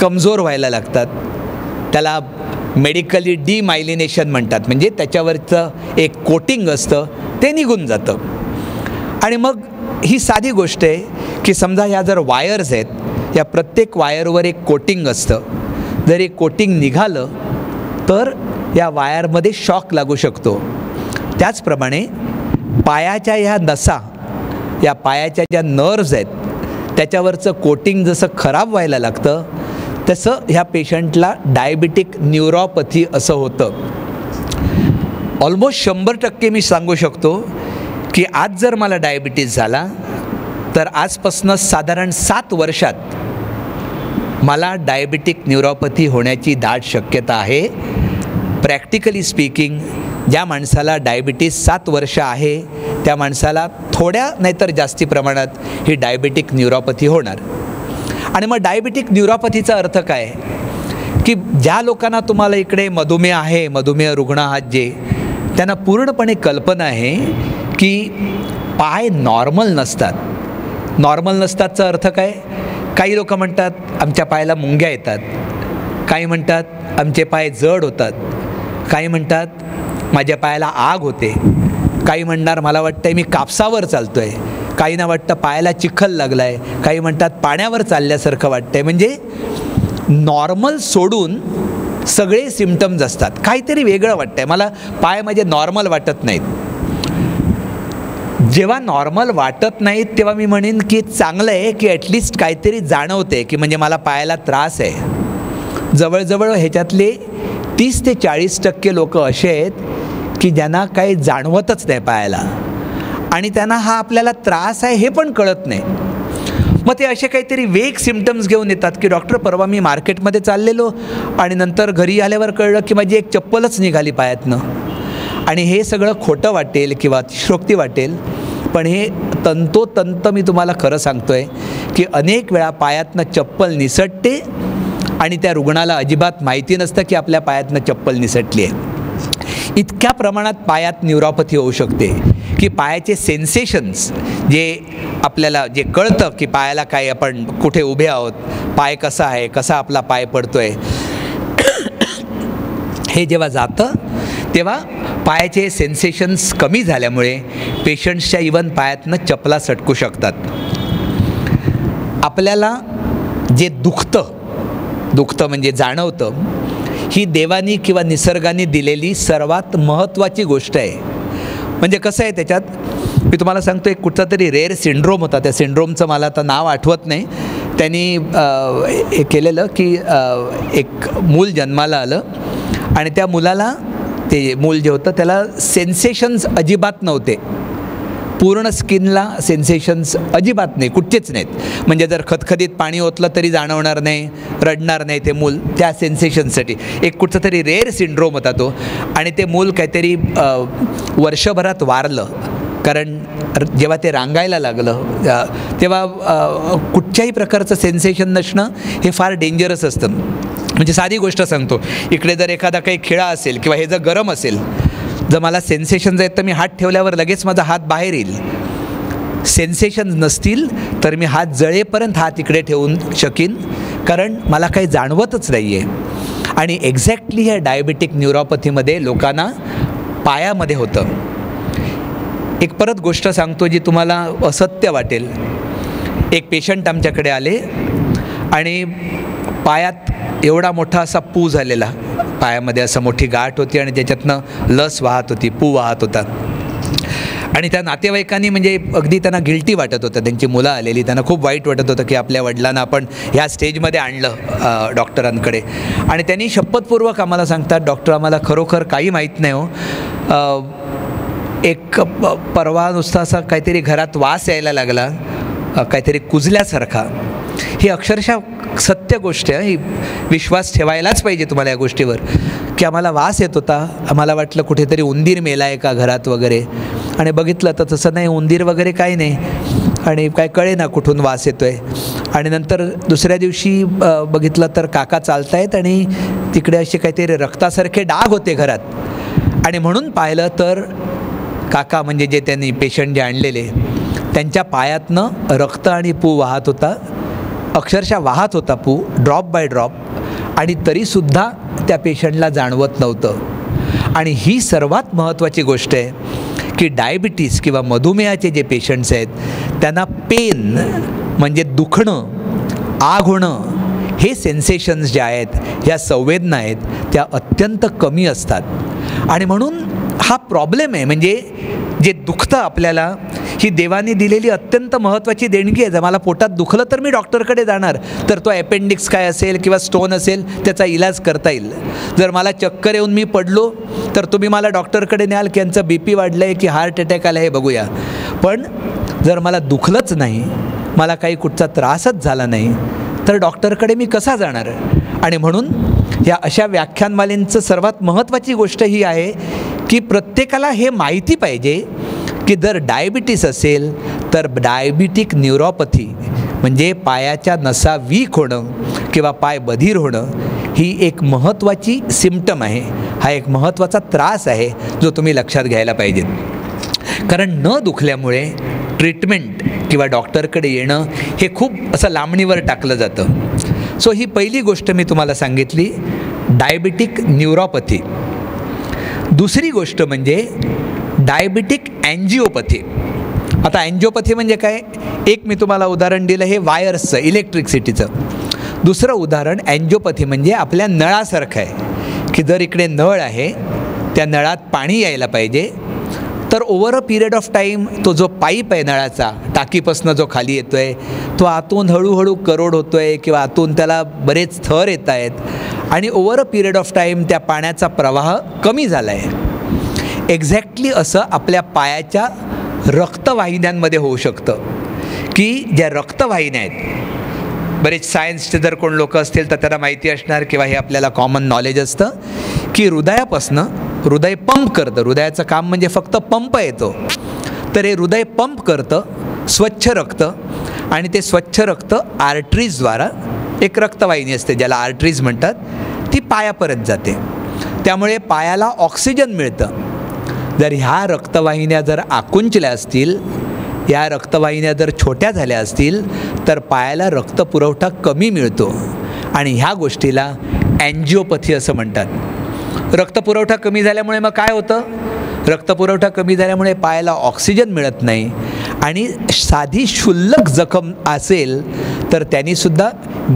Speaker 1: कमजोर व्हायला लागतात. त्याला मेडिकली डिमायलिनेशन म्हणतात, म्हणजे त्याच्यावरचं एक कोटिंग असतं ते निघून जातं. आणि मग ही साधी गोष्ट आहे की समजा ह्या जर वायर्स आहेत, या प्रत्येक वायरवर एक कोटिंग असतं. जर एक कोटिंग निघालं तर या वायरमध्ये शॉक लागू शकतो. त्याचप्रमाणे पायाच्या ह्या नसा, या पायाच्या ज्या नर्व्स आहेत त्याच्यावरचं कोटिंग जसं खराब व्हायला लागतं तसं ह्या पेशंटला डायबिटिक न्यूरोपॅथी असं होतं. ऑलमोस्ट 100% मी सांगू शकतो की आज जर मला डायबिटीस झाला तर आजपासून साधारण 7 वर्षात मला डायबिटिक न्यूरोपॅथी होण्याची दाट शक्यता आहे. प्रॅक्टिकली स्पीकिंग, ज्या माणसाला डायबिटीस 7 वर्ष आहे त्या माणसाला थोड्या नाहीतर जास्ती प्रमाणात ही डायबिटिक न्यूरोपॅथी होणार. आणि मग डायबिटिक न्यूरोपॅथीचा अर्थ काय, की ज्या लोकांना तुम्हाला इकडे मधुमेह आहे, मधुमेह रुग्ण आहात जे, त्यांना पूर्णपणे कल्पना आहे की पाय नॉर्मल नसतात. नॉर्मल नसतातचा अर्थ काय, काही लोक म्हणतात आमच्या पायाला मुंग्या येतात, काही म्हणतात आमचे पाय जड होतात, काही म्हणतात माझ्या पायाला आग होते, काही म्हणणार मला वाटतं मी कापसावर चालतो आहे, काहींना वाटतं पायाला चिखल लागला आहे, काही म्हणतात पाण्यावर चालल्यासारखं वाटतं आहे. म्हणजे नॉर्मल सोडून सगळे सिम्पटम्स असतात, काहीतरी वेगळं वाटतं आहे, मला पाय माझे नॉर्मल वाटत नाहीत. जेव्हा नॉर्मल वाटत नाहीत तेव्हा मी म्हणेन की चांगलं आहे की ॲटलिस्ट काहीतरी जाणवते की म्हणजे मला पायाला त्रास आहे. जवळजवळ ह्याच्यातले 30 ते 40% लोक असे आहेत की ज्यांना काही जाणवतच नाही पायाला, आणि त्यांना हा आपल्याला त्रास आहे हे पण कळत नाही. मग ते असे काहीतरी वेग सिम्पटम्स घेऊन येतात की डॉक्टर परवा मी मार्केटमध्ये चाललेलो आणि नंतर घरी आल्यावर कळलं की माझी एक चप्पलच निघाली पायातनं. आणि हे सगळं खोटं वाटेल किंवा अतिशयोक्ती वाटेल, पण हे तंतोतंत मी तुम्हाला खरं सांगतो आहे की अनेक वेळा पायातनं चप्पल निसटते आणि त्या रुग्णाला अजिबात माहिती नसतं की आपल्या पायातनं चप्पल निसटली आहे. इतक्या प्रमाणात पायात न्यूरोपॅथी होऊ शकते की पायाचे सेन्सेशन्स, जे आपल्याला जे कळतं की पायाला काय, आपण कुठे उभे आहोत, पाय कसा आहे, कसा आपला पाय पडतो आहे, हे जेव्हा जातं तेव्हा पायाचे सेन्सेशन्स कमी झाल्यामुळे पेशंट्सच्या इवन पायातनं चपला सटकू शकतात. आपल्याला जे दुखतं म्हणजे जाणवतं, ही देवानी किंवा निसर्गाने दिलेली सर्वात महत्त्वाची गोष्ट आहे. म्हणजे कसं आहे, त्याच्यात मी तुम्हाला सांगतो, एक कुठचा तरी रेअर सिंड्रोम होता, त्या सिंड्रोमचं मला आता नाव आठवत नाही. त्यांनी हे केलेलं की एक मूल जन्माला आलं आणि त्या मुलाला, ते मूल जे होतं त्याला सेन्सेशन्स अजिबात नव्हते, पूर्ण स्किनला सेन्सेशन्स अजिबात नाही, कुठचेच नाहीत. म्हणजे जर खतखतीत पाणी ओतलं तरी जाणवणार नाही, रडणार नाही ते मूल त्या सेन्सेशनसाठी. एक कुठचा तरी रेअर सिंड्रोम होता तो, आणि ते मूल काहीतरी वर्षभरात वारलं. कारण जेव्हा ते रांगायला लागलं तेव्हा कुठच्याही प्रकारचं सेन्सेशन नसणं हे फार डेंजरस असतं. म्हणजे साधी गोष्ट सांगतो, इकडे जर एखादा काही खिळा असेल किंवा हे जर गरम असेल, जर मला सेन्सेशन्स आहेत तर मी हात ठेवल्यावर लगेच माझा हात बाहेर येईल. सेन्सेशन्स नसतील तर मी हात जळेपर्यंत हात इकडे ठेवून शकीन, कारण मला काही जाणवतच नाही आहे. आणि एक्झॅक्टली ह्या डायबिटिक न्यूरोपॅथीमध्ये लोकांना पायामध्ये होतं. एक परत गोष्ट सांगतो जी तुम्हाला असत्य वाटेल. एक पेशंट आमच्याकडे आले आणि पायात एवढा मोठा असा पू झालेला, पायामध्ये असं मोठी गाठ होती आणि त्याच्यातनं लस वाहत होती, पू वाहत होता. आणि त्या नातेवाईकांनी म्हणजे अगदी त्यांना गिल्टी वाटत होतं, त्यांची मुलं आलेली, त्यांना खूप वाईट वाटत होतं की आपल्या वडिलांना आपण ह्या स्टेजमध्ये आणलं डॉक्टरांकडे. आणि त्यांनी शपथपूर्वक आम्हाला सांगतात, डॉक्टर आम्हाला खरोखर काही माहीत नाही हो, एक परवा नुसता असा काहीतरी घरात वास यायला लागला, काहीतरी कुजल्यासारखा. ही अक्षरशः सत्य गोष्ट आहे, ही विश्वास ठेवायलाच पाहिजे तुम्हाला या गोष्टीवर, की आम्हाला वास येत होता. आम्हाला वाटलं कुठेतरी उंदीर मेला आहे का घरात वगैरे, आणि बघितलं तर तसं नाही, उंदीर वगैरे काही नाही, आणि काय कळे ना कुठून वास येतो आहे. आणि नंतर दुसऱ्या दिवशी बघितलं तर काका चालतायत आणि तिकडे असे काहीतरी रक्तासारखे डाग होते घरात. आणि म्हणून पाहिलं तर काका म्हणजे जे त्यांनी पेशंट जे आणलेले, त्यांच्या पायातनं रक्त आणि पू वाहत होता, अक्षरशः वाहत होता पू ड्रॉप बाय ड्रॉप, आणि तरीसुद्धा त्या पेशंटला जाणवत नव्हतं. आणि ही सर्वात महत्त्वाची गोष्ट आहे की डायबिटीस किंवा मधुमेहाचे जे पेशंट्स आहेत त्यांना पेन म्हणजे दुखणं, आग होणं, हे सेन्सेशन्स जे आहेत, ह्या संवेदना आहेत, त्या अत्यंत कमी असतात. आणि म्हणून हा प्रॉब्लेम आहे, म्हणजे जे दुखतं आपल्याला, ही देवाने दिलेली अत्यंत महत्त्वाची देणगी आहे. जर मला पोटात दुखलं तर मी डॉक्टरकडे जाणार, तर तो अपेंडिक्स काय असेल किंवा स्टोन असेल त्याचा इलाज करता येईल. जर मला चक्कर येऊन मी पडलो तर तुम्ही मला डॉक्टरकडे न्याल की यांचं BP वाढलं आहे की हार्ट अटॅक आला, हे बघूया. पण जर मला दुखलंच नाही, मला काही कुठचा त्रासच झाला नाही, तर डॉक्टरकडे मी कसा जाणार? आणि म्हणून या अशा व्याख्यानमालेंचं सर्वात महत्त्वाची गोष्ट ही आहे की प्रत्येकाला हे माहिती पाहिजे की जर डायबिटीस असेल तर डायबिटिक न्यूरोपॅथी म्हणजे पायाच्या नसा वीक होणं किंवा पाय बधीर होणं ही एक महत्त्वाची सिम्पटम आहे, हा एक महत्त्वाचा त्रास आहे जो तुम्ही लक्षात घ्यायला पाहिजे. कारण न दुखल्यामुळे ट्रीटमेंट किंवा डॉक्टरकडे येणं हे खूप असं लांबणीवर टाकलं जातं. सो ही पहिली गोष्ट मी तुम्हाला सांगितली, डायबिटिक न्यूरोपॅथी. दुसरी गोष्ट म्हणजे डायबिटिक अँजिओपॅथी. आता अँजिओपॅथी म्हणजे काय, एक मी तुम्हाला उदाहरण दिलं हे वायर्सचं, इलेक्ट्रिसिटीचं. दुसरं उदाहरण अँजिओपॅथी म्हणजे आपल्या नळासारखं आहे की जर इकडे नळ आहे, त्या नळात पाणी यायला पाहिजे, तर over a period of time तो जो पाईप आहे नळाचा, टाकीपासून जो खाली येतो आहे, तो आतून हळूहळू करोड होतो आहे किंवा आतून त्याला बरेच थर येत आहेत, आणि over a period of time त्या पाण्याचा प्रवाह कमी झाला आहे. एक्झॅक्टली असं आपल्या पायाच्या रक्तवाहिन्यांमध्ये होऊ शकतं की ज्या रक्तवाहिन्या आहेत, बरेच सायन्सचे जर कोण लोक असतील तर त्यांना माहिती असणार किंवा हे आपल्याला कॉमन नॉलेज असतं की हृदयापासनं, हृदय पंप करतं, हृदयाचं काम म्हणजे फक्त पंप येतो, तर हे हृदय पंप करतं स्वच्छ रक्त, आणि ते स्वच्छ रक्त आर्टरीजद्वारा, एक रक्तवाहिनी असते ज्याला आर्टरीज म्हणतात, ती पायापर्यंत जाते. त्यामुळे पायाला ऑक्सिजन मिळतं. जर ह्या रक्तवाहिन्या जर आकुंचल्या असतील, या रक्तवाहिन्या जर छोट्या झाल्या असतील, तर पायाला रक्तपुरवठा कमी मिळतो, आणि ह्या गोष्टीला अँजिओपॅथी असं म्हणतात. रक्तपुरवठा कमी झाल्यामुळे मग काय होतं, रक्तपुरवठा कमी झाल्यामुळे पायाला ऑक्सिजन मिळत नाही, आणि साधी क्षुल्लक जखम असेल तर त्यांनीसुद्धा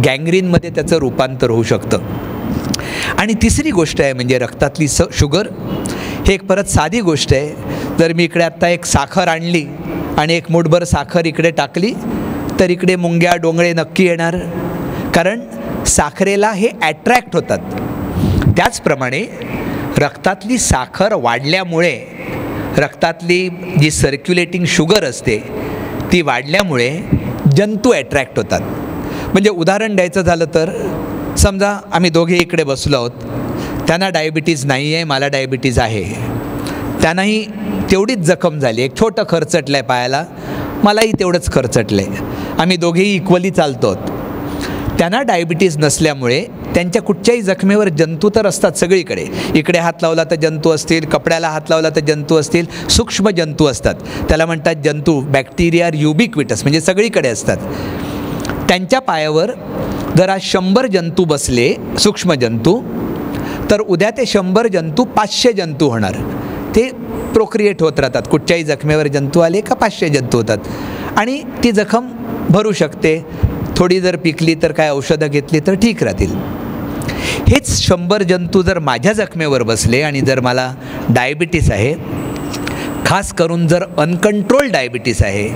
Speaker 1: गँग्रीनमध्ये त्याचं रूपांतर होऊ शकतं. आणि तिसरी गोष्ट आहे म्हणजे रक्तातली शुगर. हे एक परत साधी गोष्ट आहे. जर मी इकडे आत्ता एक साखर आणली आणि एक मूठभर साखर इकडे टाकली, तर इकडे मुंग्या डोंगळे नक्की येणार, कारण साखरेला हे ॲट्रॅक्ट होतात. त्याचप्रमाणे रक्तातली साखर वाढल्यामुळे, रक्तातली जी सर्क्युलेटिंग शुगर असते ती वाढल्यामुळे जंतू ॲट्रॅक्ट होतात. म्हणजे उदाहरण द्यायचं झालं तर, समजा आम्ही दोघे इकडे बसलो आहोत, त्यांना डायबिटीज नाही आहे, मला डायबिटीज आहे, त्यांनाही तेवढीच जखम झाली, एक छोटं खरचटलं आहे पायाला, मलाही तेवढंच खरचटलं आहे, आम्ही दोघेही इक्वली चालतो आहोत. त्यांना डायबिटीज नसल्यामुळे त्यांच्या कुठच्याही जखमेवर जंतू तर असतात सगळीकडे, इकडे हात लावला तर जंतू असतील, कपड्याला हात लावला तर जंतू असतील, सूक्ष्म जंतू असतात, त्याला म्हणतात जंतू, बॅक्टेरिया युबिक्विटस, म्हणजे सगळीकडे असतात. त्यांच्या पायावर जर आज 100 जंतू बसले, सूक्ष्म जंतू, तर उद्या ते 100 जंतू 500 जंतू होणार. ते प्रोक्रिएट होत राहतात, कुठच्याही जखमेवर जंतू आले का 500 जंतू होतात, आणि ती जखम भरू शकते. थोडी जर पिकली तर काय औषधं घेतली तर ठीक राहतील. हेच 100 जंतू जर माझ्या जखमेवर बसले आणि जर मला डायबिटीस आहे, खास करून जर अनकंट्रोल्ड डायबिटीस आहे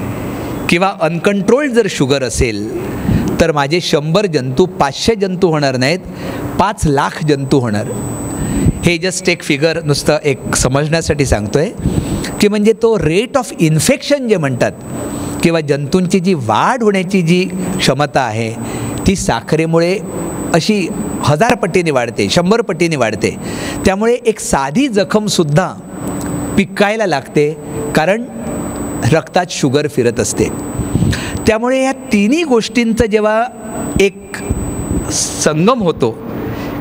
Speaker 1: किंवा अनकंट्रोल्ड जर शुगर असेल, तर माझे 100 जंतू 500 जंतू होणार नाहीत, 5 लाख जंतू होणार. हे जस्ट एक फिगर नुसतं एक समजण्यासाठी सांगतो आहे की म्हणजे तो रेट ऑफ इन्फेक्शन जे म्हणतात किंवा जंतूंची जी वाढ होण्याची जी क्षमता आहे ती साखरेमुळे अशी 1000 पटीने वाढते, 100 पटीने वाढते. त्यामुळे एक साधी जखमसुद्धा पिकायला लागते, कारण रक्तात शुगर फिरत असते. त्यामुळे या तिन्ही गोष्टींचं जेव्हा एक संगम होतो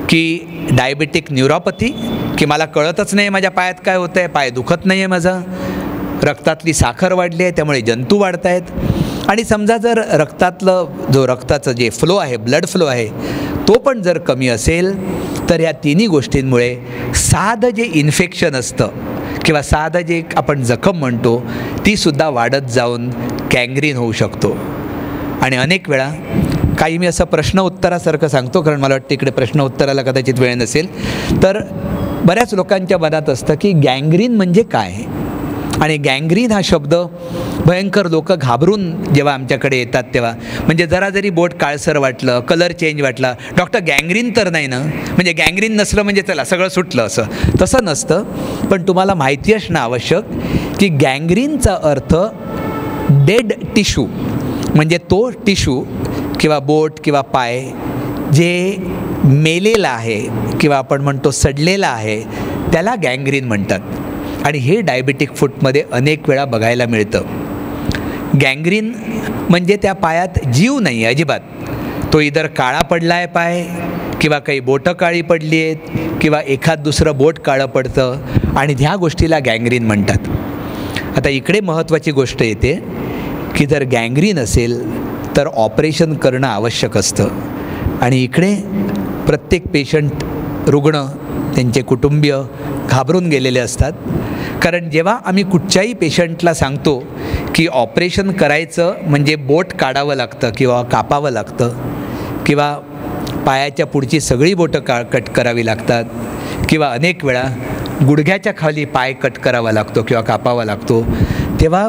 Speaker 1: की डायबिटिक न्यूरोपॅथी, की मला कळतच नाही माझ्या पायात काय होतं आहे, पाय दुखत नाही आहे माझा, रक्तातली साखर वाढली आहे त्यामुळे जंतू वाढत आहेत आणि समजा जर रक्ताचं जे फ्लो आहे, ब्लड फ्लो आहे, तो पण जर कमी असेल तर या तिन्ही गोष्टींमुळे साधं जे इन्फेक्शन असतं किंवा साधं जे आपण जखम म्हणतो तीसुद्धा वाढत जाऊन गँग्रीन होऊ शकतो. आणि अनेक वेळा काही मी असं प्रश्न उत्तरासारखं सांगतो, कारण मला वाटतं इकडे प्रश्न उत्तराला कदाचित वेळ नसेल, तर बऱ्याच लोकांच्या मनात असतं की गँग्रीन म्हणजे काय. आणि गँग्रीन हा शब्द भयंकर लोक घाबरून जेव्हा आमच्याकडे येतात तेव्हा, म्हणजे जरा जरी बोट काळसर वाटलं, कलर चेंज वाटला, डॉक्टर गँग्रीन तर नाही ना, म्हणजे गँग्रीन नसलं म्हणजे चला सगळं सुटलं, असं तसं नसतं. पण तुम्हाला माहिती असणं आवश्यक की गँग्रीनचा अर्थ डेड टिश्यू, म्हणजे तो टिश्यू किंवा बोट किंवा पाय जे मेलेला आहे किंवा आपण म्हणतो सडलेला आहे त्याला गँग्रीन म्हणतात. आणि हे डायबेटिक फूटमध्ये अनेक वेळा बघायला मिळतं. गँग्रीन म्हणजे त्या पायात जीव नाही आहे अजिबात. तो इधर काळा पडला आहे पाय, किंवा काही बोटं काळी पडली आहेत, किंवा एखाद दुसरं बोट काळं पडतं आणि ह्या गोष्टीला गँग्रीन म्हणतात. आता इकडे महत्त्वाची गोष्ट येते की जर गँग्रीन असेल तर ऑपरेशन करणं आवश्यक असतं. आणि इकडे प्रत्येक पेशंट, रुग्ण, त्यांचे कुटुंबीय घाबरून गेलेले असतात. कारण जेव्हा आम्ही कुठच्याही पेशंटला सांगतो की ऑपरेशन करायचं म्हणजे बोट काढावं लागतं किंवा कापावं लागतं, किंवा पायाच्या पुढची सगळी बोटं कट करावी लागतात, किंवा अनेक वेळा गुडघ्याच्या खाली पाय कट करावा लागतो किंवा कापावा लागतो, तेव्हा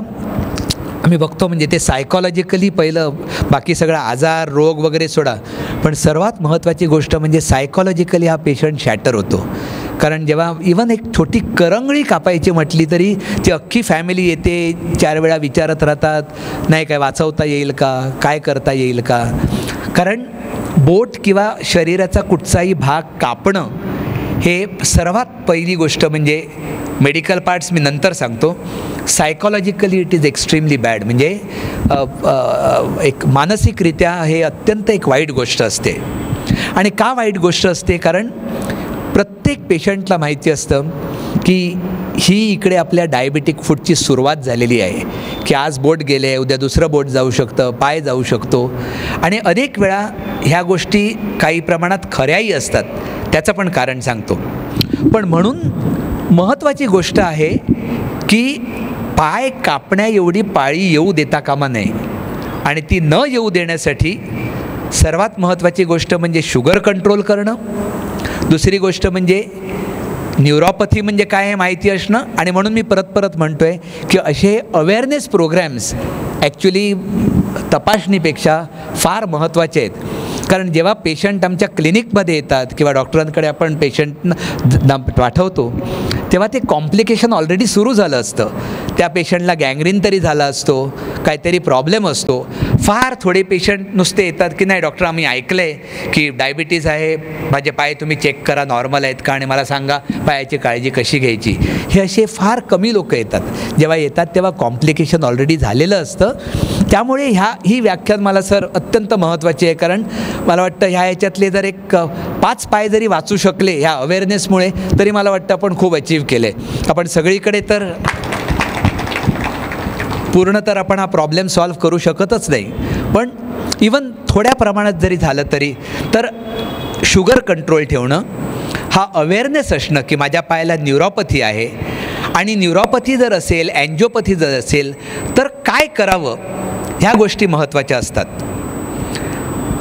Speaker 1: आम्ही बघतो म्हणजे ते सायकॉलॉजिकली पहिलं बाकी सगळा आजार, रोग वगैरे सोडा, पण सर्वात महत्त्वाची गोष्ट म्हणजे सायकॉलॉजिकली हा पेशंट शॅटर होतो. कारण जेव्हा इवन एक छोटी करंगळी कापायची म्हटली तरी ती अख्खी फॅमिली येते, 4 वेळा विचारत राहतात, नाही काय वाचवता येईल का, काय करता येईल का. कारण बोट किंवा शरीराचा कुठचाही भाग कापणं हे सर्वात पहिली गोष्ट म्हणजे, मेडिकल पार्ट्स मी नंतर सांगतो, psychologically it is extremely bad. म्हणजे एक मानसिकरित्या हे अत्यंत एक वाईट गोष्ट असते. आणि का वाईट गोष्ट असते, कारण प्रत्येक पेशंटला माहिती असतं की ही इकडे आपल्या डायबेटिक फूटची सुरुवात झालेली आहे, की आज बोट गेले, उद्या दुसरं बोट जाऊ शकतं, पाय जाऊ शकतो. आणि अनेक वेळा ह्या गोष्टी काही प्रमाणात खऱ्याही असतात, त्याचं पण कारण सांगतो. पण म्हणून महत्त्वाची गोष्ट आहे की पाय कापण्या एवढी पाळी येऊ देता कामा नये. आणि ती न येऊ देण्यासाठी सर्वात महत्त्वाची गोष्ट म्हणजे शुगर कंट्रोल करणं. दुसरी गोष्ट म्हणजे न्यूरोपॅथी म्हणजे काय हे माहिती असणं. आणि म्हणून मी परत म्हणतो आहे की असे अवेअरनेस प्रोग्रॅम्स ॲक्च्युली तपासणीपेक्षा फार महत्त्वाचे आहेत. कारण जेव्हा पेशंट आमच्या क्लिनिकमध्ये येतात किंवा डॉक्टरांकडे आपण पेशंटना पाठवतो तेव्हा ते कॉम्प्लिकेशन ऑलरेडी सुरू झालं असतं. त्या पेशंटला गँग्रीन तरी झाला असतो, काहीतरी प्रॉब्लेम असतो. फार थोडे पेशंट नुसते येतात की नाही डॉक्टर आम्ही ऐकलं आहे की डायबिटीज आहे, माझे पाय तुम्ही चेक करा नॉर्मल आहेत का आणि मला सांगा पायाची काळजी कशी घ्यायची. हे असे फार कमी लोक येतात. जेव्हा येतात तेव्हा कॉम्प्लिकेशन ऑलरेडी झालेलं असतं. त्यामुळे ही व्याख्यान मला सर अत्यंत महत्त्वाची आहे. कारण मला वाटतं ह्याच्यातले जर एक 5 पाय जरी वाचू शकले ह्या अवेअरनेसमुळे तरी मला वाटतं आपण खूप अचीव केलं आहे. आपण सगळीकडे तर पूर्ण तर आपण हा प्रॉब्लेम सॉल्व्ह करू शकतच नाही, पण इवन थोड्या प्रमाणात जरी झालं तरी तर शुगर कंट्रोल ठेवणं, हा अवेअरनेस असणं की माझ्या पायाला न्यूरोपॅथी आहे आणि न्यूरोपॅथी जर असेल, अँजिओपॅथी जर असेल तर काय करावं, ह्या गोष्टी महत्त्वाच्या असतात.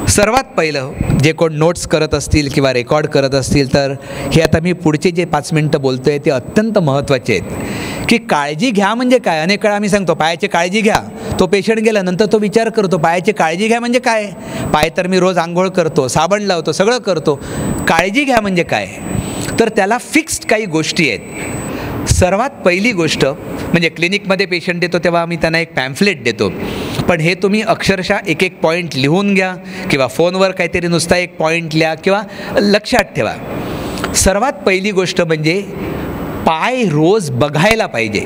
Speaker 1: सर्वात पहिलं जे कोण नोट्स करत असतील किंवा रेकॉर्ड करत असतील तर हे आता मी पुढचे जे 5 मिनटं बोलतो आहे ते अत्यंत महत्त्वाचे आहेत. की काळजी घ्या म्हणजे काय. अनेक वेळा आम्ही सांगतो पायाची काळजी घ्या, तो पेशंट गेल्यानंतर तो विचार करतो पायाची काळजी घ्या म्हणजे काय. पाय तर मी रोज आंघोळ करतो, साबण लावतो, सगळं करतो, काळजी घ्या म्हणजे काय. तर त्याला फिक्स्ड काही गोष्टी आहेत. सर्वात पहिली गोष्ट म्हणजे क्लिनिकमध्ये पेशंट येतो तेव्हा आम्ही त्यांना एक पॅम्फलेट देतो, पण हे तुम्ही अक्षरशः एक पॉईंट लिहून घ्या किंवा फोनवर काहीतरी नुसता एक पॉईंट लिहा किंवा लक्षात ठेवा. सर्वात पहिली गोष्ट म्हणजे पाय रोज बघायला पाहिजे.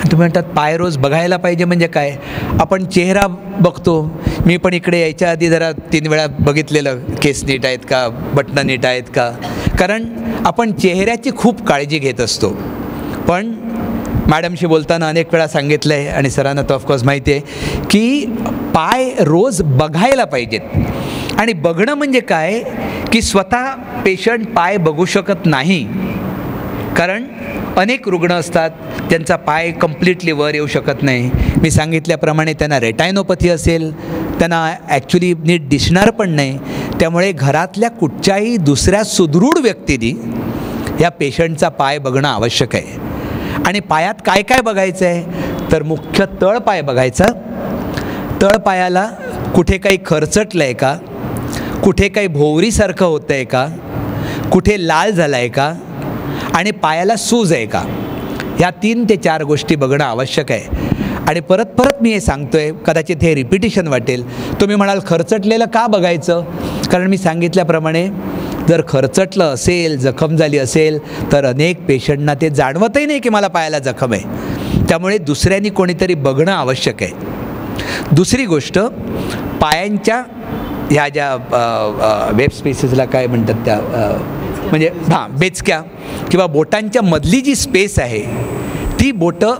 Speaker 1: तुम्ही म्हणतात पाय रोज बघायला पाहिजे म्हणजे काय. आपण चेहरा बघतो, मी पण इकडे यायच्या आधी जरा 3 वेळा बघितलेलं केस नीट आहेत का, बटणं नीट आहेत का. कारण आपण चेहऱ्याची खूप काळजी घेत असतो, पण मॅडमशी बोलताना अनेक वेळा सांगितलं आहे आणि सरांना तो ऑफकोर्स माहिती आहे की पाय रोज बघायला पाहिजेत. आणि बघणं म्हणजे काय की स्वतः पेशंट पाय बघू शकत नाही, कारण अनेक रुग्ण असतात ज्यांचा पाय कम्प्लिटली वर येऊ शकत नाही. मी सांगितल्याप्रमाणे त्यांना रेटायनोपॅथी असेल, त्यांना ॲक्च्युली नीट दिसणार पण नाही. त्यामुळे घरातल्या कुठच्याही दुसऱ्या सुदृढ व्यक्तीने या पेशंटचा पाय बघणं आवश्यक आहे. आणि पायात काय काय बघायचं आहे तर मुख्य तळपाय बघायचा. तळपायाला कुठे काही खरचटलं आहे का, कुठे काही भोवरीसारखं होतं आहे का, कुठे लाल झाला आहे का, आणि पायाला सूज आहे का, ह्या 3 ते 4 गोष्टी बघणं आवश्यक आहे. आणि परत परत मी हे सांगतो आहे, कदाचित हे रिपिटिशन वाटेल. तुम्ही म्हणाल खरचटलेलं का बघायचं, कारण मी सांगितल्याप्रमाणे जर खरचटलं असेल, जखम झाली असेल तर अनेक पेशंटना ते जाणवतही नाही की मला पायाला जखम आहे. त्यामुळे दुसऱ्यांनी कोणीतरी बघणं आवश्यक आहे. दुसरी गोष्ट, पायांच्या ह्या ज्या वेब स्पेसेसला काय म्हणतात त्या म्हणजे बेचक्या किंवा बोटांच्या मधली जी स्पेस आहे ती बोटं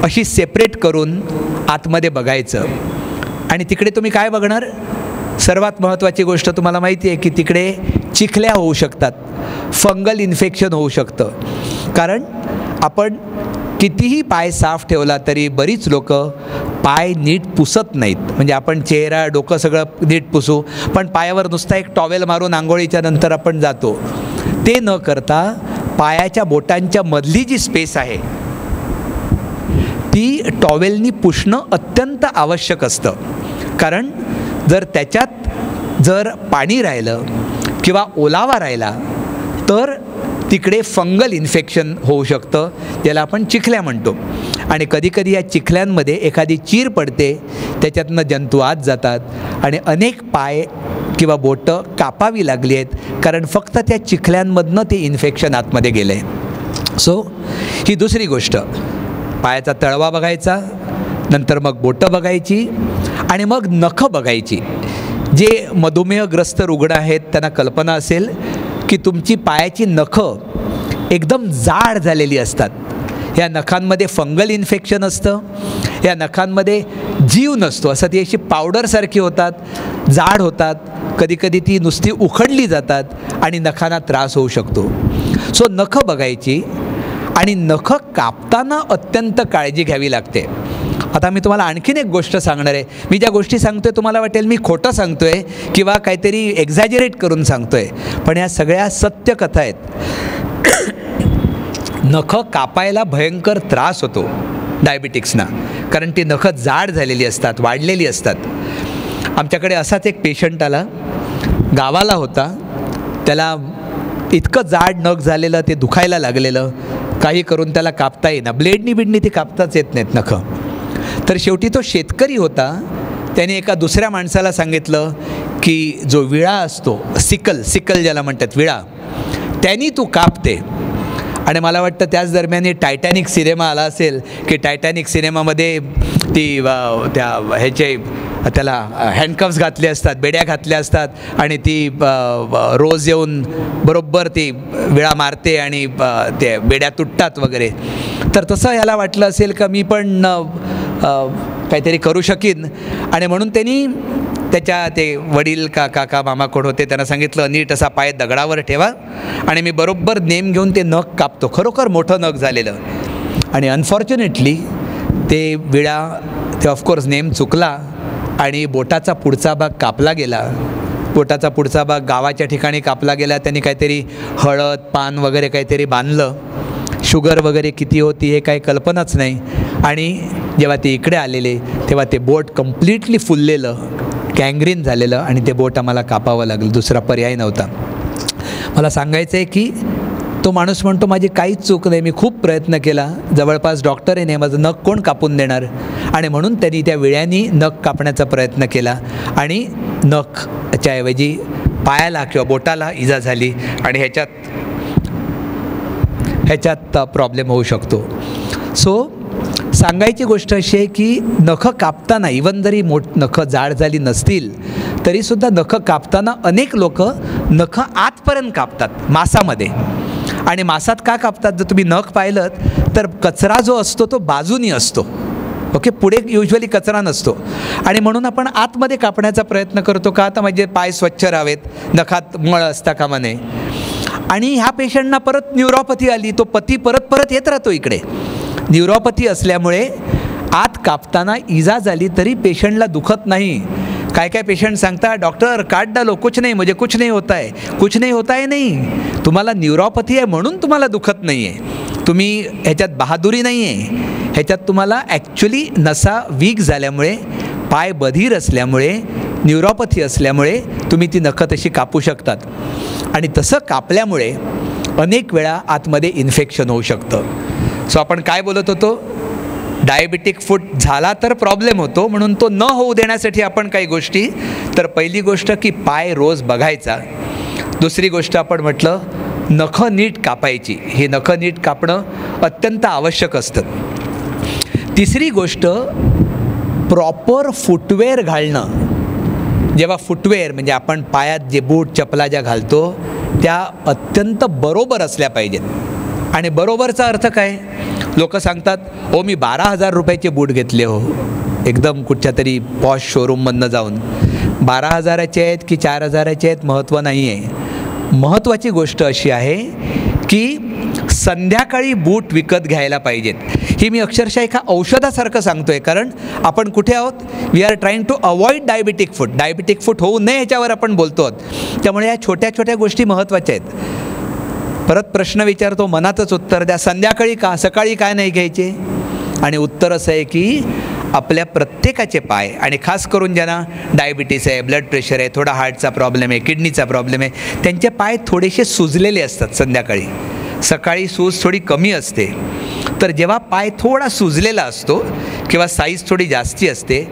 Speaker 1: अशी सेपरेट करून आतमध्ये बघायचं. आणि तिकडे तुम्ही काय बघणार, सर्वात महत्त्वाची गोष्ट तुम्हाला माहिती आहे की तिकडे चिखल्या होऊ शकतात, फंगल इन्फेक्शन होऊ शकतं. कारण आपण कितीही पाय साफ ठेवला तरी बरीच लोक पाय नीट पुसत नाहीत. म्हणजे आपण चेहरा डोकं सगळं नीट पुसू, पण पायावर नुसता एक टॉवेल मारून आंघोळीच्या नंतर आपण जातो. ते न करता पायाच्या बोटांच्या मधली जी स्पेस आहे ती टॉवेलनी पुसणं अत्यंत आवश्यक असतं. कारण जर त्याच्यात जर पाणी राहिलं किंवा ओलावा राहिला तर तिकडे फंगल इन्फेक्शन होऊ शकतं, ज्याला आपण चिखल्या म्हणतो. आणि कधीकधी या चिखल्यांमध्ये एखादी चीर पडते, त्याच्यातनं जंतू आत जातात आणि अनेक पाय किंवा बोटं कापावी लागली आहेत, कारण फक्त त्या चिखल्यांमधनं ते इन्फेक्शन आतमध्ये गेलं आहे. सो ही दुसरी गोष्ट, पायाचा तळवा बघायचा, नंतर मग बोटं बघायची आणि मग नखं बघायची. जे मधुमेहग्रस्त रुग्ण आहेत त्यांना कल्पना असेल की तुमची पायाची नखं एकदम जाड झालेली असतात. या नखांमध्ये फंगल इन्फेक्शन असतं, या नखांमध्ये जीव नसतो, असं ती अशी पावडरसारखी होतात, जाड होतात, कधीकधी ती नुसती उखडली जातात आणि नखांना त्रास होऊ शकतो. सो नखं बघायची आणि नखं कापताना अत्यंत काळजी घ्यावी लागते. आता मी तुम्हाला आणखीन एक गोष्ट सांगणार आहे. मी ज्या गोष्टी सांगतोय तुम्हाला वाटेल मी खोटं सांगतोय किंवा काहीतरी एक्झॅजरेट करून सांगतोय, पण ह्या सगळ्या सत्य कथा आहेत. नखं कापायला भयंकर त्रास होतो डायबिटिक्सना, कारण ती नखं जाड झालेली असतात, वाढलेली असतात. आमच्याकडे असाच एक पेशंट आला, गावाला होता, त्याला इतकं जाड नख झालेलं, ते दुखायला लागलेलं, काही करून त्याला कापता येईना, ब्लेडनी बिडनी ती कापताच येत नाहीत नखं. तर शेवटी तो शेतकरी होता, त्याने एका दुसऱ्या माणसाला सांगितलं की जो विळा असतो, सिकल ज्याला म्हणतात विळा, त्यांनी तू कापते. आणि मला वाटतं त्याच दरम्यान टायटॅनिक सिनेमा आला असेल की टायटॅनिक सिनेमामध्ये ती त्या ह्याचे त्याला हँडकफ्स घातले असतात, बेड्या घातल्या असतात आणि ती रोज येऊन बरोबर ती विळा मारते आणि ते बेड्या तुटतात वगैरे. तर तसं याला वाटलं असेल का मी पण काहीतरी करू शकीन, आणि म्हणून त्यांनी त्याच्या ते वडील काका मामा कोण होते त्यांना सांगितलं नीट असा पाय दगडावर ठेवा आणि मी बरोबर नेम घेऊन ते नख कापतो. खरोखर मोठं नख झालेलं. आणि अनफॉर्च्युनेटली ते विळा ते ऑफकोर्स नेम चुकला आणि बोटाचा पुढचा भाग कापला गेला. बोटाचा पुढचा भाग गावाच्या ठिकाणी कापला गेला. त्यांनी काहीतरी हळद पान वगैरे काहीतरी बांधलं. शुगर वगैरे किती होती हे काही कल्पनाच नाही. आणि जेव्हा ते इकडे आलेले तेव्हा ते बोट कम्प्लिटली फुललेलं, गँग्रीन झालेलं आणि ते बोट आम्हाला कापावं लागलं. दुसरा पर्याय नव्हता. मला सांगायचं आहे की तो माणूस म्हणतो माझी काहीच चूक नाही, मी खूप प्रयत्न केला, जवळपास डॉक्टर आहे नाही, माझं नख कोण कापून देणार. आणि म्हणून त्यांनी त्या विळ्यानी नख कापण्याचा प्रयत्न केला आणि नखच्याऐवजी पायाला किंवा बोटाला इजा झाली आणि ह्याच्यात प्रॉब्लेम होऊ शकतो. सो सांगायची गोष्ट अशी आहे की नखं कापताना इवन जरी नखं जाड झाली नसतील तरीसुद्धा नखं कापताना अनेक लोक नखं आतपर्यंत कापतात मांसामध्ये. आणि मांसात का कापतात? जर तुम्ही नख पाहिलं तर कचरा जो असतो तो बाजूनी असतो, ओके, पुढे युजली कचरा नसतो. आणि म्हणून आपण आतमध्ये कापण्याचा प्रयत्न करतो का? तर म्हणजे पाय स्वच्छ राहावेत, नखात मळ असता कामा नये. आणि ह्या पेशंटना परत न्यूरोपॅथी आली, तो पती परत परत येत राहतो इकडे. न्यूरोपॅथी असल्यामुळे आत कापताना इजा झाली तरी पेशंटला दुखत नाही. काय काय पेशंट सांगतात, डॉक्टर काट डालो, कुछ नाही, मुझे कुछ नहीं होता है. कुछ नहीं होता है नाही, तुम्हाला न्यूरोपॅथी आहे म्हणून तुम्हाला दुखत नाही आहे. तुम्ही ह्याच्यात बहादुरी नाही आहे, ह्याच्यात तुम्हाला ॲक्च्युली नसा वीक झाल्यामुळे, पाय बधीर असल्यामुळे, न्यूरोपॅथी असल्यामुळे तुम्ही ती नखं तशी कापू शकतात. आणि तसं कापल्यामुळे अनेक वेळा आतमध्ये इन्फेक्शन होऊ शकतं. सो आपण काय बोलत होतो, डायबिटिक फूट झाला तर प्रॉब्लेम होतो, म्हणून तो न होऊ देण्यासाठी आपण काही गोष्टी, तर पहिली गोष्ट की पाय रोज बघायचा. दुसरी गोष्ट आपण म्हटलं नखं नीट कापायची. हे नखं नीट कापणं अत्यंत आवश्यक असतं. तिसरी गोष्ट प्रॉपर फुटवेअर घालणं. जेव्हा फुटवेअर म्हणजे आपण पायात जे बूट चपला ज्या घालतो त्या अत्यंत बरोबर असल्या पाहिजेत. आणि बरोबरचा अर्थ काय? लोक सांगतात, ओ मी 12,000 रुपयाचे बूट घेतले हो, एकदम कुठच्या तरी पॉश शोरूममधनं जाऊन. 12,000चे आहेत की 4,000चे आहेत महत्त्व नाही आहे. महत्त्वाची गोष्ट अशी आहे की संध्याकाळी बूट विकत घ्यायला पाहिजेत. ही मी अक्षरशः एका औषधासारखं सांगतो आहे, कारण आपण कुठे आहोत, we are trying to avoid diabetic foot. Diabetic foot होऊ नये ह्याच्यावर आपण बोलतो आहोत. त्यामुळे या छोट्या छोट्या गोष्टी महत्त्वाच्या आहेत. परत प्रश्न विचारतो, मनातच उत्तर द्या, संध्याकाळी का, सकाळी काय नाही घ्यायचे? आणि उत्तर असं आहे की आपल्या प्रत्येकाचे पाय, आणि खास करून ज्यांना डायबिटीस आहे, ब्लड प्रेशर आहे, थोडा हार्टचा प्रॉब्लेम आहे, किडनीचा प्रॉब्लेम आहे, त्यांचे पाय थोडेसे सुजलेले असतात संध्याकाळी. सकाळी सूज थोडी कमी असते. तर जेव्हा पाय थोडा सुजलेला असतो किंवा साईज थोडी जास्ती असते,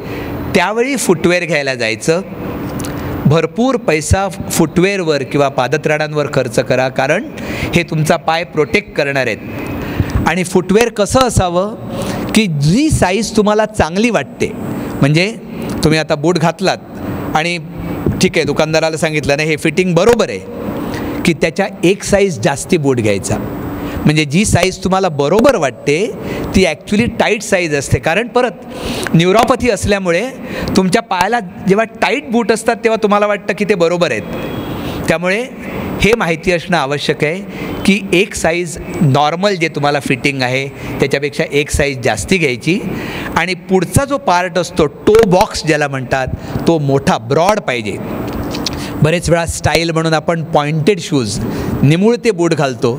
Speaker 1: त्यावेळी फुटवेअर घ्यायला जायचं. भरपूर पैसा फुटवेअरवर किंवा पादत्राणांवर खर्च करा, कारण हे तुमचा पाय प्रोटेक्ट करणार आहेत. आणि फुटवेअर कसं असावं की जी साईज तुम्हाला चांगली वाटते, म्हणजे तुम्ही आता बूट घातलात आणि ठीक आहे, दुकानदाराला सांगितलं नाही हे फिटिंग बरोबर आहे, की त्याच्या एक साईज जास्ती बूट घ्यायचा. म्हणजे जी साईज तुम्हाला बरोबर वाटते ती ॲक्च्युली टाईट साईज असते. कारण परत न्यूरोपॅथी असल्यामुळे तुमच्या पायाला जेव्हा टाईट बूट असतात तेव्हा तुम्हाला वाटतं की ते बरोबर आहेत. त्यामुळे हे माहिती असणं आवश्यक आहे की एक साईज नॉर्मल जे तुम्हाला फिटिंग आहे त्याच्यापेक्षा एक साईज जास्ती घ्यायची. आणि पुढचा जो पार्ट असतो टो बॉक्स ज्याला म्हणतात, तो मोठा ब्रॉड पाहिजे. बरेच वेळा स्टाईल म्हणून आपण पॉइंटेड शूज, निमुळते बूट घालतो,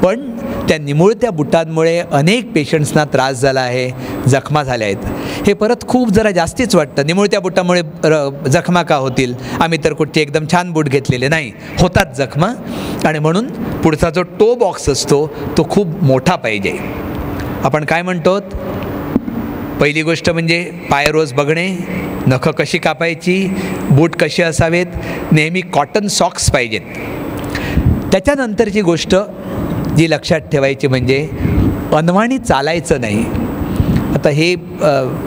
Speaker 1: पण त्या निमुळत्या बुटांमुळे अनेक पेशंट्सना त्रास झाला आहे, जखमा झाल्या आहेत. हे परत खूप जरा जास्तीच वाटतं, निमुळत्या बुटामुळे जखमा का होतील, आम्ही तर कुठचे एकदम छान बूट घेतलेले नाही, होतात जखमा. आणि म्हणून पुढचा जो टो बॉक्स असतो तो खूप मोठा पाहिजे. आपण काय म्हणतो, पहिली गोष्ट म्हणजे पाय रोज बघणे, नखं कशी कापायची, बूट कसे असावेत, नेहमी कॉटन सॉक्स पाहिजेत. त्याच्यानंतरची गोष्ट जी लक्षात ठेवायची म्हणजे अनवाणी चालायचं नाही. आता हे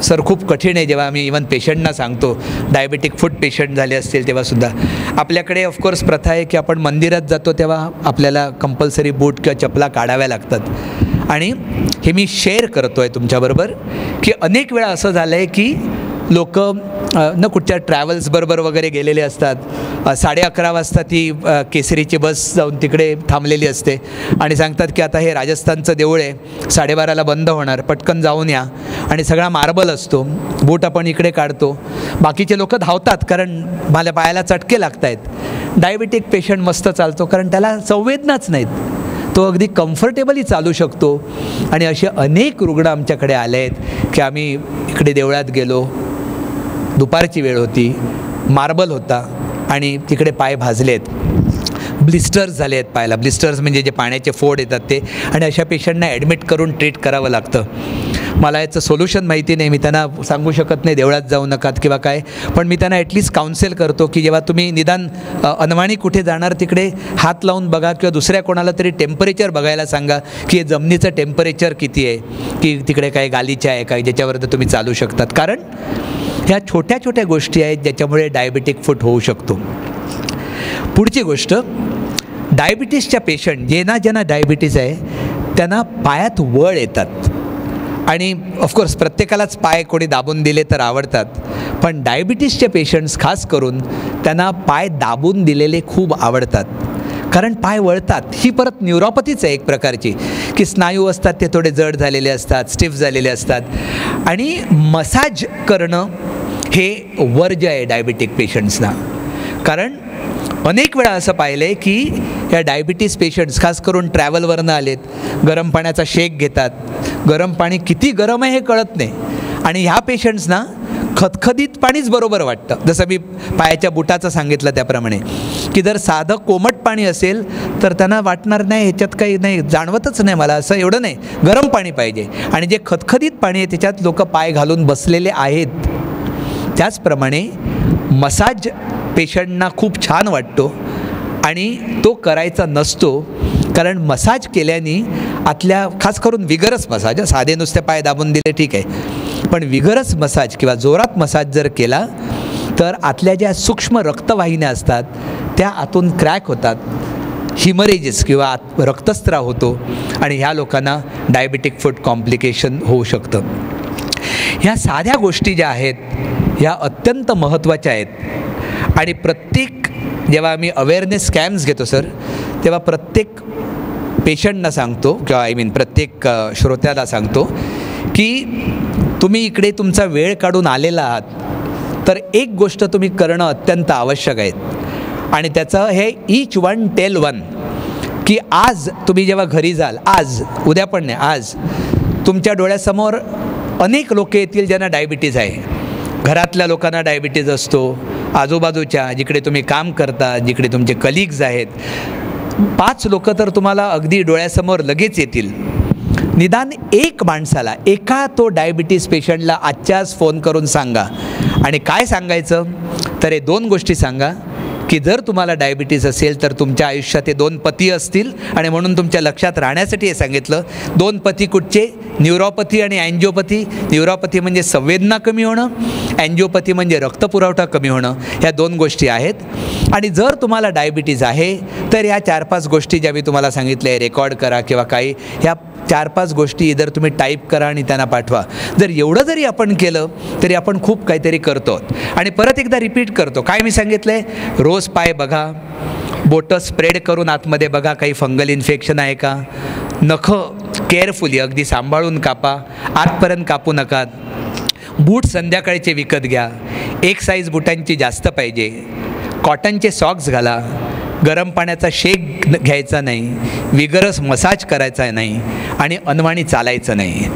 Speaker 1: सर खूप कठीण आहे, जेव्हा आम्ही इवन पेशंटना सांगतो, डायबेटिक फूट पेशंट झाले असतील तेव्हासुद्धा. आपल्याकडे ऑफकोर्स प्रथा आहे की आपण मंदिरात जातो तेव्हा आपल्याला कंपल्सरी बूट किंवा चपला काढाव्या लागतात. आणि हे मी शेअर करतो आहे तुमच्याबरोबर की अनेक वेळा असं झालं आहे की लोक न कुठच्या ट्रॅव्हल्सबरोबर वगैरे गेलेले असतात, 11:30 वाजता ती केसरीची बस जाऊन तिकडे थांबलेली असते आणि सांगतात की आता हे राजस्थानचं देऊळ आहे, 12:30ला बंद होणार, पटकन जाऊन या. आणि सगळा मार्बल असतो, बूट आपण इकडे काढतो, बाकीचे लोक धावतात कारण मला पायाला चटके लागत आहेत. डायबिटिक पेशंट मस्त चालतो कारण त्याला संवेदनाच नाहीत, तो अगदी कम्फर्टेबली चालू शकतो. आणि असे अनेक रुग्ण आमच्याकडे आले आहेत की आम्ही इकडे देवळात गेलो, दुपारची वेळ होती, मार्बल होता आणि तिकडे पाय भाजलेत, ब्लिस्टर्स झाले आहेत पायाला. ब्लिस्टर्स म्हणजे जे पाण्याचे फोड येतात ते. आणि अशा पेशंटना ॲडमिट करून ट्रीट करावं लागतं. मला याचं सोल्युशन माहिती नाही, मी त्यांना सांगू शकत नाही देवळात जाऊ नकात किंवा काय, पण मी त्यांना ॲटलिस्ट काउन्सिल करतो की जेव्हा तुम्ही निदान अनवाणी कुठे जाणार तिकडे हात लावून बघा किंवा दुसऱ्या कोणाला तरी टेम्परेचर बघायला सांगा की जमिनीचं टेम्परेचर किती आहे, की तिकडे काय गालीच्या आहे काय ज्याच्यावर तुम्ही चालू शकतात. कारण ह्या छोट्या छोट्या गोष्टी आहेत ज्याच्यामुळे डायबिटिक फूट होऊ शकतो. पुढची गोष्ट, डायबिटीसच्या पेशंट ज्यांना डायबिटीज आहे त्यांना पायात वळ येतात आणि ऑफकोर्स प्रत्येकालाच पाय कोणी दाबून दिले तर आवडतात, पण डायबिटीसचे पेशंट्स खास करून त्यांना पाय दाबून दिलेले खूप आवडतात, कारण पाय वळतात. ही परत न्यूरोपॅथीच आहे एक प्रकारची, की स्नायू असतात ते थोडे जड झालेले असतात, स्टिफ झालेले असतात, आणि मसाज करणं हे वर्ज्य आहे डायबिटिक पेशंट्सना. कारण अनेक वेळा असं पाहिलं आहे की या डायबिटीस पेशंट्स खास करून ट्रॅव्हलवरनं आलेत, गरम पाण्याचा शेक घेतात, गरम पाणी किती गरम आहे हे कळत नाही, आणि ह्या पेशंट्सना खदखदीत पाणीच बरोबर वाटतं. जसं मी पायाच्या बुटाचं सांगितलं त्याप्रमाणे, की जर साधं कोमट पाणी असेल तर त्यांना वाटणार नाही ह्याच्यात काही नाही, जाणवतच नाही मला असं, एवढं नाही, गरम पाणी पाहिजे. आणि जे खदखदीत पाणी आहे त्याच्यात लोक पाय घालून बसलेले आहेत. त्याचप्रमाणे मसाज पेशंटना खूप छान वाटतो आणि तो करायचा नसतो, कारण मसाज केल्याने आतल्या, खास करून विगरस मसाज, साधे नुसते पाय दाबून दिले ठीक आहे, पण विगरस मसाज किंवा जोरात मसाज जर केला तर आतल्या ज्या सूक्ष्म रक्तवाहिन्या असतात त्या आतून क्रॅक होतात, हिमरेजेस किंवा रक्तस्राव होतो, आणि ह्या लोकांना डायबिटिक फूट कॉम्प्लिकेशन होऊ शकतं. ह्या साध्या गोष्टी ज्या आहेत ह्या अत्यंत महत्त्वाच्या आहेत, आणि प्रत्येक जेव्हा आम्ही अवेअरनेस कॅम्प्स घेतो सर, तेव्हा प्रत्येक पेशंटना सांगतो किंवा प्रत्येक श्रोत्याला सांगतो की तुम्ही इकडे तुमचा वेळ काढून आलेला आहात तर एक गोष्ट तुम्ही करणं अत्यंत आवश्यक आहे, आणि त्याचं हे ईच वन टेल वन, की आज तुम्ही जेव्हा घरी जाल, आज उद्या पण नाही, आज तुमच्या डोळ्यासमोर अनेक लोक येतील ज्यांना डायबिटीज आहे. घरातल्या लोकांना डायबिटीज असतो, आजूबाजूच्या जिकडे तुम्ही काम करता, जिकडे तुमचे कलिग्ज आहेत, 5 लोक तर तुम्हाला अगदी डोळ्यासमोर लगेच येतील. निदान एक माणसाला, एका तो डायबिटीस पेशंटला आजच्याच फोन करून सांगा. आणि काय सांगायचं तर हे 2 गोष्टी सांगा, की जर तुम्हाला डायबिटीज असेल तर तुमच्या आयुष्यात हे 2 पती असतील, आणि म्हणून तुमच्या लक्षात राहण्यासाठी हे सांगितलं. 2 पती कुठचे? न्यूरोपॅथी आणि अँजिओपॅथी. न्यूरोपॅथी म्हणजे संवेदना कमी होणं, अँजिओपॅथी म्हणजे रक्तपुरवठा कमी होणं. ह्या 2 गोष्टी आहेत. आणि जर तुम्हाला डायबिटीज आहे तर ह्या 4-5 गोष्टी ज्या मी तुम्हाला सांगितल्या आहे, रेकॉर्ड करा किंवा काही, ह्या 4-5 गोष्टी इधर तुम्ही टाईप करा आणि त्यांना पाठवा. जर एवढं जरी आपण केलं तरी आपण खूप काहीतरी करतो. आणि परत एकदा रिपीट करतो, काय मी सांगितलं आहे, रोज पाय बघा, बोटं स्प्रेड करून आतमध्ये बघा काही फंगल इन्फेक्शन आहे का, नखं केअरफुली अगदी सांभाळून कापा, आतपर्यंत कापू नका. बूट संध्याकाळचे विकत घ्या, एक साईज बुटांची जास्त पाहिजे, कॉटनचे सॉक्स घाला, गरम पाण्याचा शेक घ्यायचा नाही, विगरस मसाज करायचा नाही, आणि अनवाणी चालायचं नाही.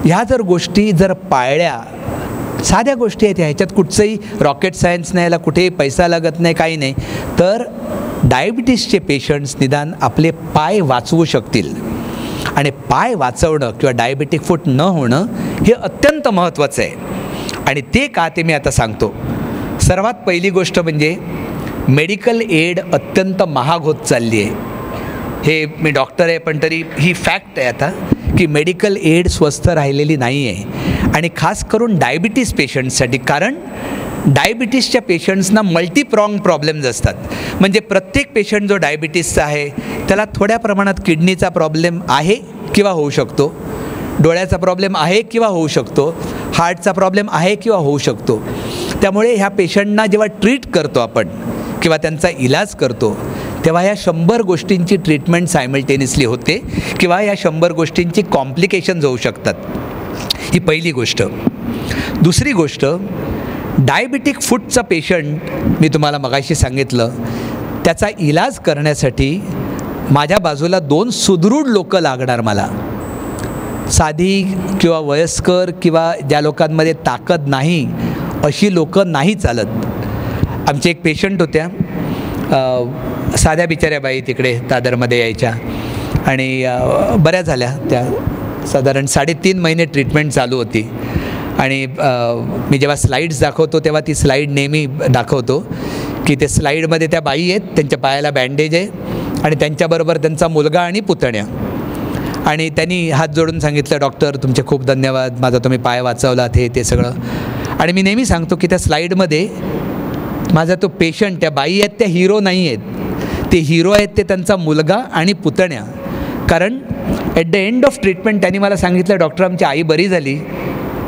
Speaker 1: ह्या जर गोष्टी जर पाळल्या, साध्या गोष्टी आहेत ह्याच्यात कुठचंही रॉकेट सायन्स नाही, याला कुठेही पैसा लागत नाही, काही नाही, तर डायबिटीसचे पेशंट्स निदान आपले पाय वाचवू शकतील. आणि पाय वाचवणं किंवा डायबिटिक फूट न होणं हे अत्यंत महत्त्वाचं आहे. आणि ते का ते मी आता सांगतो. सर्वात पहिली गोष्ट म्हणजे मेडिकल एड अत्यंत महाग होत चालली आहे. हे मी डॉक्टर आहे पण तरी ही फॅक्ट आहे आता, की मेडिकल एड स्वस्त राहिलेली नाही आहे, आणि खास करून डायबिटीस पेशंट्ससाठी. कारण डायबिटीसच्या पेशंट्सना मल्टीप्रॉंग प्रॉब्लेम्स असतात. म्हणजे प्रत्येक पेशंट जो डायबिटीसचा आहे त्याला थोड्या प्रमाणात किडनीचा प्रॉब्लेम आहे किंवा होऊ शकतो, डोळ्याचा प्रॉब्लेम आहे किंवा होऊ शकतो, हार्टचा प्रॉब्लेम आहे किंवा होऊ शकतो. त्यामुळे ह्या पेशंटना जेव्हा ट्रीट करतो आपण किंवा त्यांचा इलाज करतो तेव्हा ह्या 100 गोष्टींची ट्रीटमेंट सायमल्टेनियसली होते, किंवा या 100 गोष्टींची कॉम्प्लिकेशन्स होऊ शकतात. ही पहिली गोष्ट. दुसरी गोष्ट, डायबिटिक फूटचा पेशंट मी तुम्हाला मगाशी सांगितलं, त्याचा इलाज करण्यासाठी माझ्या बाजूला 2 सुदृढ लोक लागणार मला. साधी किंवा वयस्कर किंवा ज्या लोकांमध्ये ताकद नाही अशी लोकं नाही चालत. आमचे एक पेशंट होत्या, साध्या बिचाऱ्या बाई, तिकडे दादरमध्ये यायच्या, आणि बऱ्याच झाल्या त्या. साधारण 3.5 महिने ट्रीटमेंट चालू होती. आणि मी जेव्हा स्लाईड्स दाखवतो तेव्हा ती स्लाईड नेहमी दाखवतो, की ते स्लाईडमध्ये त्या बाई आहेत, त्यांच्या पायाला बँडेज आहे, आणि त्यांच्याबरोबर त्यांचा मुलगा आणि पुतण्या. आणि त्यांनी हात जोडून सांगितलं, डॉक्टर तुमचे खूप धन्यवाद, माझा तुम्ही पाय वाचवलात, हे ते सगळं. आणि मी नेहमी सांगतो की त्या स्लाईडमध्ये माझा तो पेशंट, त्या बाई आहेत त्या हिरो नाही आहेत, ते हिरो आहेत ते त्यांचा मुलगा आणि पुतण्या. कारण at the end of treatment त्यांनी मला सांगितलं, डॉक्टर आमची आई बरी झाली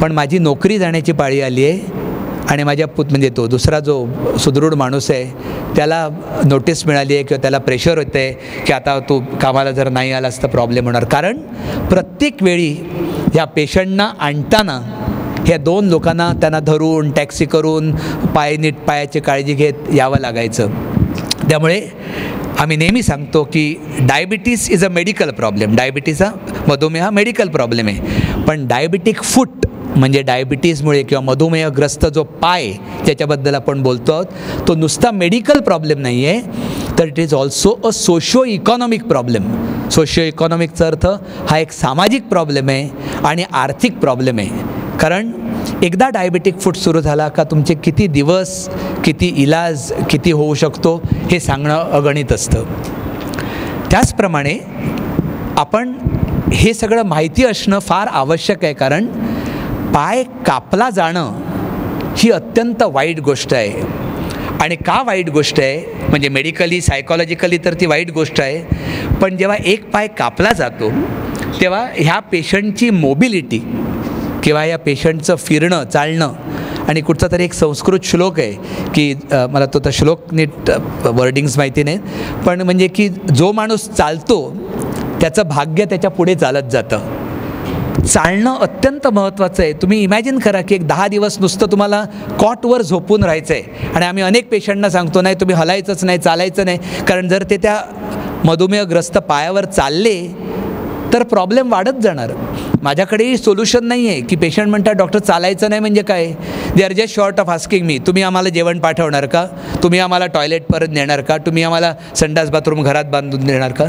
Speaker 1: पण माझी नोकरी जाण्याची पाळी आली आहे आणि माझ्या म्हणजे तो दुसरा जो सुदृढ माणूस आहे त्याला नोटीस मिळाली आहे किंवा त्याला प्रेशर होतं आहे की आता तो कामाला जर नाही आलास तर प्रॉब्लेम होणार. कारण प्रत्येक वेळी ह्या पेशंटना आणताना ह्या 2 लोकांना त्यांना धरून टॅक्सी करून नीट पायाची काळजी घेत यावं लागायचं. त्यामुळे आम्ही नेहमी सांगतो की diabetes is a medical problem. मधुमेह हा मेडिकल प्रॉब्लेम आहे. पण डायबिटिक फूट म्हणजे डायबिटीजमुळे किंवा मधुमेहग्रस्त जो पाय ज्याच्याबद्दल आपण बोलतो आहोत तो नुसता मेडिकल प्रॉब्लेम नाही आहे, तर it is also a socio economic problem. Socio इकॉनॉमिकचा अर्थ हा एक सामाजिक प्रॉब्लेम आहे आणि आर्थिक प्रॉब्लेम आहे. कारण एकदा डायबिटिक फूट सुरू झाला का तुमचे किती दिवस, किती इलाज, किती होऊ शकतो हे सांगणं अगणित असतं. त्याचप्रमाणे आपण हे सगळं माहिती असणं फार आवश्यक आहे. कारण पाय कापला जाणं ही अत्यंत वाईट गोष्ट आहे. आणि का वाईट गोष्ट आहे म्हणजे मेडिकली सायकॉलॉजिकली तर ती वाईट गोष्ट आहे, पण जेव्हा एक पाय कापला जातो तेव्हा ह्या पेशंटची मोबिलिटी किंवा या पेशंटचं फिरणं चालणं, आणि कुठचा तरी एक संस्कृत श्लोक आहे की मला तो तर श्लोक नीट वर्डिंग्स माहिती नाही, पण म्हणजे की जो माणूस चालतो त्याचं भाग्य त्याच्या पुढे चालत जातं. चालणं अत्यंत महत्त्वाचं आहे. तुम्ही इमॅजिन करा की एक 10 दिवस नुसतं तुम्हाला कॉटवर झोपून राहायचं आहे आणि आम्ही अनेक पेशंटना सांगतो नाही तुम्ही हलायचंच नाही, चालायचं नाही. कारण जर ते त्या मधुमेहग्रस्त पायावर चालले तर प्रॉब्लेम वाढत जाणार. माझ्याकडेही सोल्युशन नाही आहे की पेशंट म्हणतात डॉक्टर चालायचं नाही म्हणजे काय, they are just short of asking me तुम्ही आम्हाला जेवण पाठवणार का, तुम्ही आम्हाला टॉयलेट परत नेणार का, तुम्ही आम्हाला संडास बाथरूम घरात बांधून देणार का.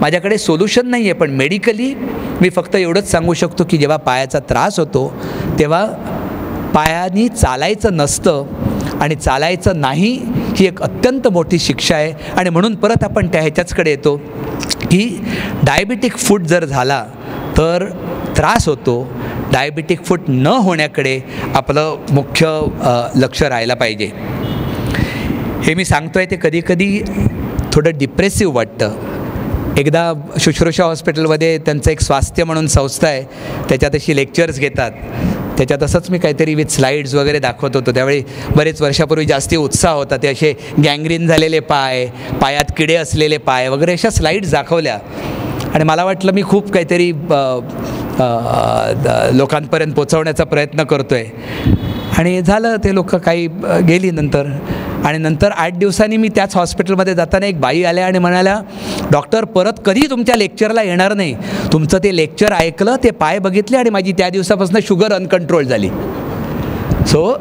Speaker 1: माझ्याकडे सोल्युशन नाही आहे. पण मेडिकली मी फक्त एवढंच सांगू शकतो की जेव्हा पायाचा त्रास होतो तेव्हा पायानी चालायचं नसतं आणि चालायचं नाही ही एक अत्यंत मोठी शिक्षा आहे. आणि म्हणून परत आपण त्या ह्याच्याचकडे येतो की डायबिटिक फूट जर झाला तर त्रास होतो. डायबिटिक फूट न होण्याकडे आपलं मुख्य लक्ष राहायला पाहिजे. हे मी सांगतो आहे ते कधीकधी थोडं डिप्रेसिव्ह वाटतं. एकदा शुश्रूषा हॉस्पिटलमध्ये त्यांचं एक स्वास्थ्य म्हणून संस्था आहे, त्याच्यात अशी लेक्चर्स घेतात. त्याच्यात असंच मी काहीतरी विथ स्लाईड्स वगैरे दाखवत होतो. त्यावेळी बरेच वर्षापूर्वी जास्ती उत्साह होता. ते असे गँग्रीन झालेले पाय, पायात किडे असलेले पाय वगैरे अशा स्लाईड्स दाखवल्या आणि मला वाटलं मी खूप काहीतरी लोकांपर्यंत पोचवण्याचा प्रयत्न करतो आहे. आणि झालं, ते लोक काही गेली नंतर. आणि नंतर 8 दिवसांनी मी त्याच हॉस्पिटलमध्ये जाताना एक बाई आल्या आणि म्हणाल्या डॉक्टर परत कधी तुमच्या लेक्चरला येणार नाही. तुमचं ते लेक्चर ऐकलं, ते पाय बघितले आणि माझी त्या दिवसापासून शुगर अनकंट्रोल झाली. सो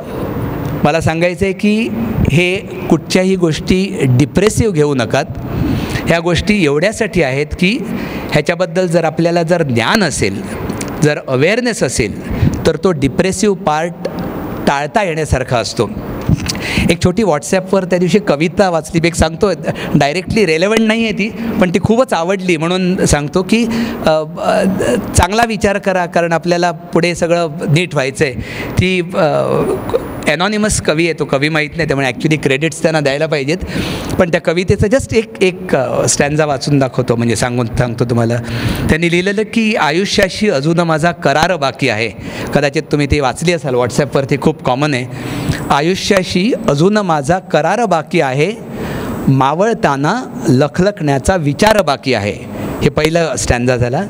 Speaker 1: मला सांगायचं आहे की हे कुठच्याही गोष्टी डिप्रेसिव्ह घेऊ नकात. ह्या गोष्टी एवढ्यासाठी आहेत की ह्याच्याबद्दल जर आपल्याला जर ज्ञान असेल, जर अवेअरनेस असेल तर तो डिप्रेसिव्ह पार्ट टाळता येण्यासारखा असतो. एक छोटी व्हॉट्सॲपवर त्या दिवशी कविता वाचली, मी एक सांगतो, डायरेक्टली रेलेवंट नाही आहे ती, पण ती खूपच आवडली म्हणून सांगतो की चांगला विचार करा कारण आपल्याला पुढे सगळं नीट व्हायचं आहे. ती ॲनॉनिमस कवी आहे, तो कवी माहीत नाही त्यामुळे ॲक्च्युली क्रेडिट्स त्यांना द्यायला पाहिजेत. पण त्या कवितेचं जस्ट एक स्टॅन्झा वाचून दाखवतो, म्हणजे सांगतो तुम्हाला. त्यांनी लिहिलेलं की आयुष्याशी अजून माझा करार बाकी आहे. कदाचित तुम्ही ती वाचली असाल, व्हॉट्सॲपवरती खूप कॉमन आहे. आयुष्याशी अजून माझा करार बाकी आहे, मावळताना लखलखण्याचा विचार बाकी आहे. हे पहिलं स्टॅन्झा झाला.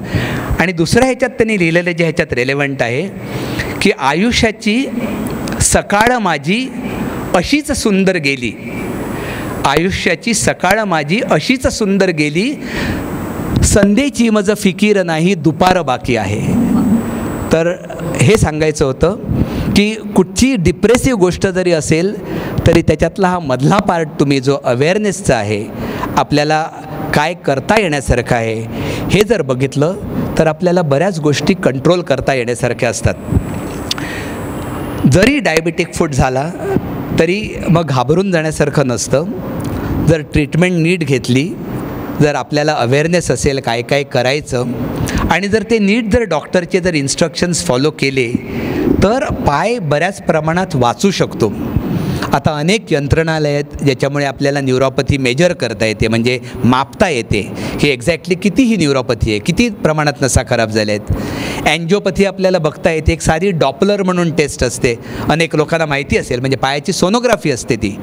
Speaker 1: आणि दुसऱ्या ह्याच्यात त्यांनी लिहिलेलं जे ह्याच्यात रेलेवंट आहे की आयुष्याची सकाळ माझी अशीच सुंदर गेली, आयुष्याची सकाळ माझी अशीच सुंदर गेली, संध्येची मज फिकीर नाही दुपार बाकी आहे. तर हे सांगायचं होतं की कुठची डिप्रेसिव्ह गोष्ट जरी असेल तरी त्याच्यातला हा मधला पार्ट तुम्ही जो अवेअरनेसचा आहे, आपल्याला काय करता येण्यासारखं आहे हे जर बघितलं तर आपल्याला बऱ्याच गोष्टी कंट्रोल करता येण्यासारख्या असतात. जरी डायबिटिक फूट झाला तरी मग घाबरून जाण्यासारखं नसतं. जर ट्रीटमेंट नीट घेतली, जर आपल्याला अवेअरनेस असेल काय काय करायचं आणि जर ते नीट जर डॉक्टरचे जर इन्स्ट्रक्शन्स फॉलो केले तर पाय बऱ्याच प्रमाणात वाचू शकतो. आता अनेक यंत्रणालय आहेत ज्याच्यामुळे आपल्याला न्यूरोपॅथी मेजर करता येते, म्हणजे मापता येते की एक्झॅक्टली किती ही न्यूरोपॅथी आहे, किती प्रमाणात नसा खराब झाल्या आहेत. अँजिओपॅथी आपल्याला बघता येते, एक साधी डॉपलर म्हणून टेस्ट असते, अनेक लोकांना माहिती असेल, म्हणजे पायाची सोनोग्राफी असते ती.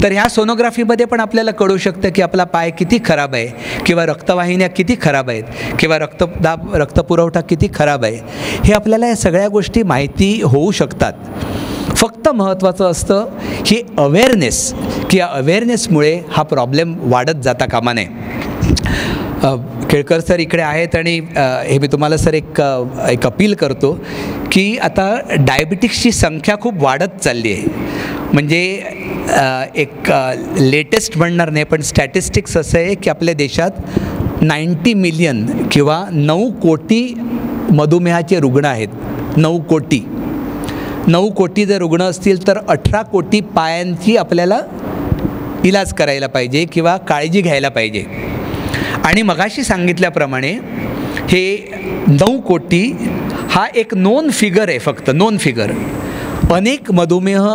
Speaker 1: तर ह्या सोनोग्राफीमध्ये पण आपल्याला कळू शकतं की आपला पाय किती खराब आहे, किंवा रक्तवाहिन्या किती खराब आहेत, किंवा रक्तपुरवठा किती खराब आहे, हे आपल्याला या सगळ्या गोष्टी माहिती होऊ शकतात. फक्त महत्त्वाचं असतं ही अवेअरनेस, की या अवेअरनेसमुळे हा प्रॉब्लेम वाढत जाता कामा नये. केळकर सर इकडे आहेत आणि हे मी तुम्हाला सर एक अपील करतो की आता डायबिटिक्सची संख्या खूप वाढत चालली आहे. म्हणजे एक लेटेस्ट म्हणणार नाही, पण स्टॅटिस्टिक्स असं आहे की आपल्या देशात 90 मिलियन किंवा 9 कोटी मधुमेहाचे रुग्ण आहेत. 9 कोटी जर रुग्ण असतील तर 18 कोटी पायांची आपल्याला इलाज करायला पाहिजे किंवा काळजी घ्यायला पाहिजे. आणि मगाशी सांगितल्याप्रमाणे हे 9 कोटी हा एक नोन फिगर आहे, फक्त नोन फिगर. अनेक मधुमेह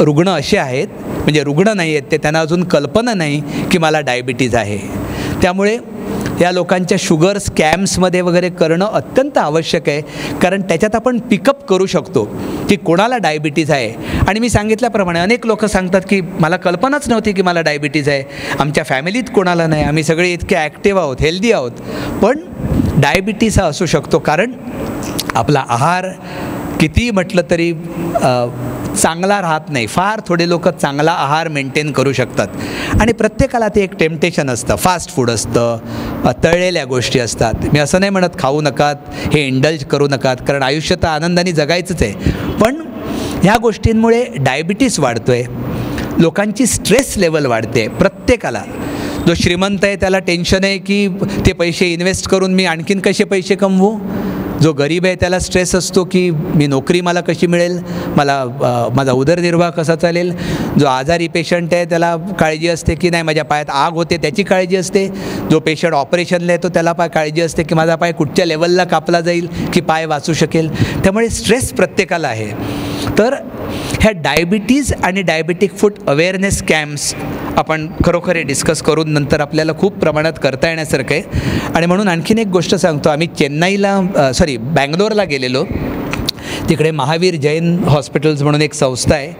Speaker 1: रुग्ण असे आहेत, म्हणजे रुग्ण नाही आहेत ते, त्यांना अजून कल्पना नाही की मला डायबिटीज आहे. त्यामुळे या लोकांच्या शुगर स्कॅम्समध्ये वगैरे करणं अत्यंत आवश्यक आहे, कारण त्याच्यात आपण पिकअप करू शकतो की कोणाला डायबिटीज आहे. आणि मी सांगितल्याप्रमाणे अनेक लोक सांगतात की मला कल्पनाच नव्हती की मला डायबिटीज आहे, आमच्या फॅमिलीत कोणाला नाही, आम्ही सगळे इतके ॲक्टिव्ह आहोत, हेल्दी आहोत. पण डायबिटीज हा असू शकतो कारण आपला आहार किती म्हटलं तरी चांगला राहत नाही. फार थोडे लोक चांगला आहार मेंटेन करू शकतात आणि प्रत्येकाला ते एक टेम्पटेशन असतं, फास्ट फूड असतं, तळलेल्या गोष्टी असतात. मी असं नाही म्हणत खाऊ नकात, हे इंडल्ज करू नकात, कारण आयुष्य तर आनंदाने जगायचंच आहे. पण ह्या गोष्टींमुळे डायबिटीस वाढतो आहे, लोकांची स्ट्रेस लेवल वाढते. प्रत्येकाला, जो श्रीमंत आहे त्याला टेन्शन आहे की ते पैसे इन्व्हेस्ट करून मी आणखीन कसे पैसे कमवू. जो गरीब आहे त्याला स्ट्रेस असतो की मी नोकरी मला कशी मिळेल, मला माझा उदरनिर्वाह कसा चालेल. जो आजारी पेशंट आहे त्याला काळजी असते की नाही माझ्या पायात आग होते, त्याची काळजी असते. जो पेशंट ऑपरेशनला येतो त्याला काळजी असते की माझा पाय कुठच्या लेवलला कापला जाईल की पाय वाचू शकेल. त्यामुळे स्ट्रेस प्रत्येकाला आहे. तर ह्या डायबिटीज आणि डायबिटिक फूड अवेअरनेस कॅम्प्स आपण खरोखर हे डिस्कस करून नंतर आपल्याला खूप प्रमाणात करता येण्यासारखं आहे. आणि म्हणून आणखीन एक गोष्ट सांगतो, आम्ही बँगलोरला गेलेलो. तिकडे महावीर जैन हॉस्पिटल्स म्हणून एक संस्था आहे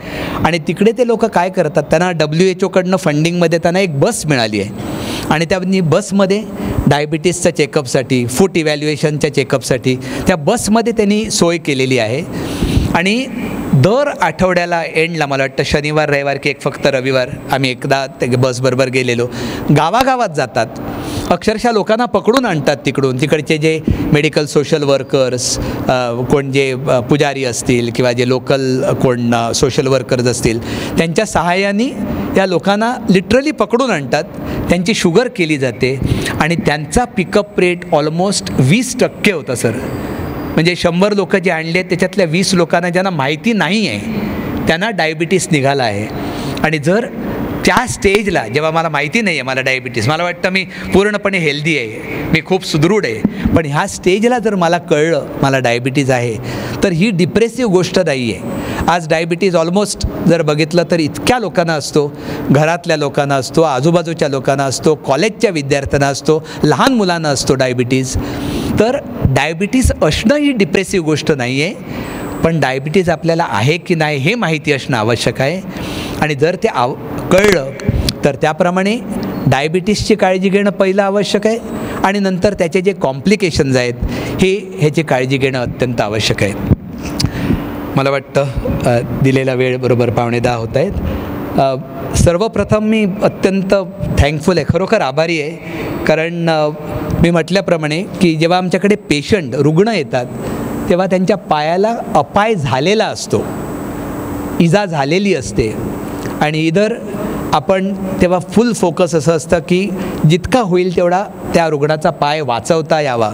Speaker 1: आणि तिकडे ते लोक काय करतात, त्यांना WHO फंडिंगमध्ये त्यांना एक बस मिळाली आहे आणि त्यांनी बसमध्ये डायबिटीसच्या चेकअपसाठी, फूड इव्हॅल्युएशनच्या चेकअपसाठी त्या बसमध्ये त्यांनी सोय केलेली आहे. आणि दर आठवड्याला एंडला, मला वाटतं शनिवार रविवार की एक फक्त रविवार, आम्ही एकदा ते बसबरोबर गेलेलो, गावागावात जातात, अक्षरशः लोकांना पकडून आणतात तिकडचे जे मेडिकल सोशल वर्कर्स, कोण जे पुजारी असतील किंवा जे लोकल कोण सोशल वर्कर्स असतील, त्यांच्या सहाय्याने या लोकांना लिटरली पकडून आणतात. त्यांची शुगर केली जाते आणि त्यांचा पिकअप रेट ऑलमोस्ट 20% होता सर. म्हणजे 100 लोक जे आणले त्याच्यातल्या 20 लोकांना ज्यांना माहिती नाही आहे त्यांना डायबिटीस निघाला आहे. आणि जर त्या स्टेजला, जेव्हा मला माहिती नाही आहे मला डायबिटीस, मला वाटतं मी पूर्णपणे हेल्दी आहे, मी खूप सुदृढ आहे, पण ह्या स्टेजला जर मला कळलं मला डायबिटीज आहे तर ही डिप्रेसिव्ह गोष्ट नाही आहे. आज डायबिटीज ऑलमोस्ट जर बघितलं तर इतक्या लोकांना असतो, घरातल्या लोकांना असतो, आजूबाजूच्या लोकांना असतो, कॉलेजच्या विद्यार्थ्यांना असतो, लहान मुलांना असतो डायबिटीज. तर डायबिटीस असणं ही डिप्रेसिव्ह गोष्ट नाही आहे, पण डायबिटीज आपल्याला आहे की नाही हे माहिती असणं आवश्यक आहे. आणि जर ते कळलं तर त्याप्रमाणे डायबिटीसची काळजी घेणं पहिलं आवश्यक आहे आणि नंतर त्याचे जे कॉम्प्लिकेशन्स आहेत ह्याची काळजी घेणं अत्यंत आवश्यक आहे. मला वाटतं दिलेला वेळ बरोबर 9:15 होत आहेत. सर्वप्रथम मी अत्यंत थँकफुल आहे, खरोखर आभारी आहे, कारण मी म्हटल्याप्रमाणे की जेव्हा आमच्याकडे पेशंट रुग्ण येतात तेव्हा त्यांच्या पायाला अपाय झालेला असतो, इजा झालेली असते आणि इधर आपण तेव्हा फुल फोकस असं असतं की जितका होईल तेवढा त्या रुग्णाचा पाय वाचवता यावा.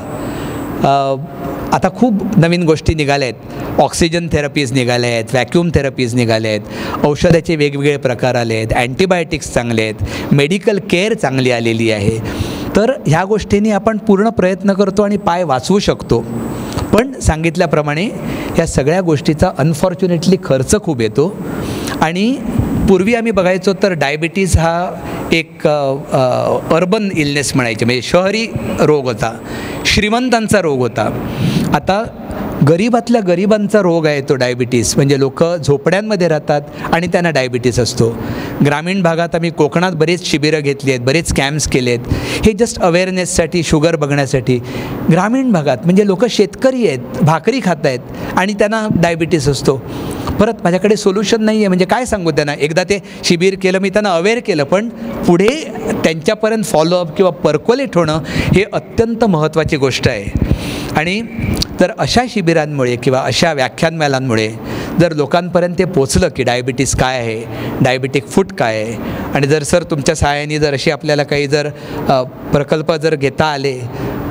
Speaker 1: आता खूप नवीन गोष्टी निघाल्या आहेत, ऑक्सिजन थेरपीज निघाल्या आहेत, व्हॅक्यूम थेरपीज निघाल्या आहेत, औषधाचे वेगवेगळे प्रकार आले आहेत, अँटीबायोटिक्स चांगले आहेत, मेडिकल केअर चांगली आलेली आहे. तर ह्या गोष्टींनी आपण पूर्ण प्रयत्न करतो आणि पाय वाचवू शकतो. पण सांगितल्याप्रमाणे या सगळ्या गोष्टीचा अनफॉर्च्युनेटली खर्च खूप येतो आणि पूर्वी आम्ही बघायचो तर डायबिटीज हा एक अर्बन इलनेस म्हणायचे, म्हणजे शहरी रोग होता, श्रीमंतांचा रोग होता. आता गरीबातल्या गरिबांचा रोग आहे तो डायबिटीस. म्हणजे लोक झोपड्यांमध्ये राहतात आणि त्यांना डायबिटीस असतो. ग्रामीण भागात आम्ही कोकणात बरेच शिबिरं घेतली आहेत, बरेच कॅम्प्स केले आहेत, हे जस्ट अवेअरनेससाठी, शुगर बघण्यासाठी. ग्रामीण भागात म्हणजे लोक शेतकरी आहेत, भाकरी खात आहेत आणि त्यांना डायबिटीस असतो. परत माझ्याकडे सोल्युशन नाही आहे, म्हणजे काय सांगू त्यांना. एकदा ते शिबिर केलं, मी त्यांना अवेअर केलं, पण पुढे त्यांच्यापर्यंत फॉलोअप किंवा पर्कोलेट होणं हे अत्यंत महत्त्वाची गोष्ट आहे. आणि तर अशा शिबिरांमुळे किंवा अशा व्याख्यानमालांमुळे जर लोकांपर्यंत ते पोचलं की डायबिटीस काय आहे, डायबिटिक फूट काय आहे, आणि जर सर तुमच्या सहाय्याने जर अशी आपल्याला काही जर प्रकल्प जर घेता आले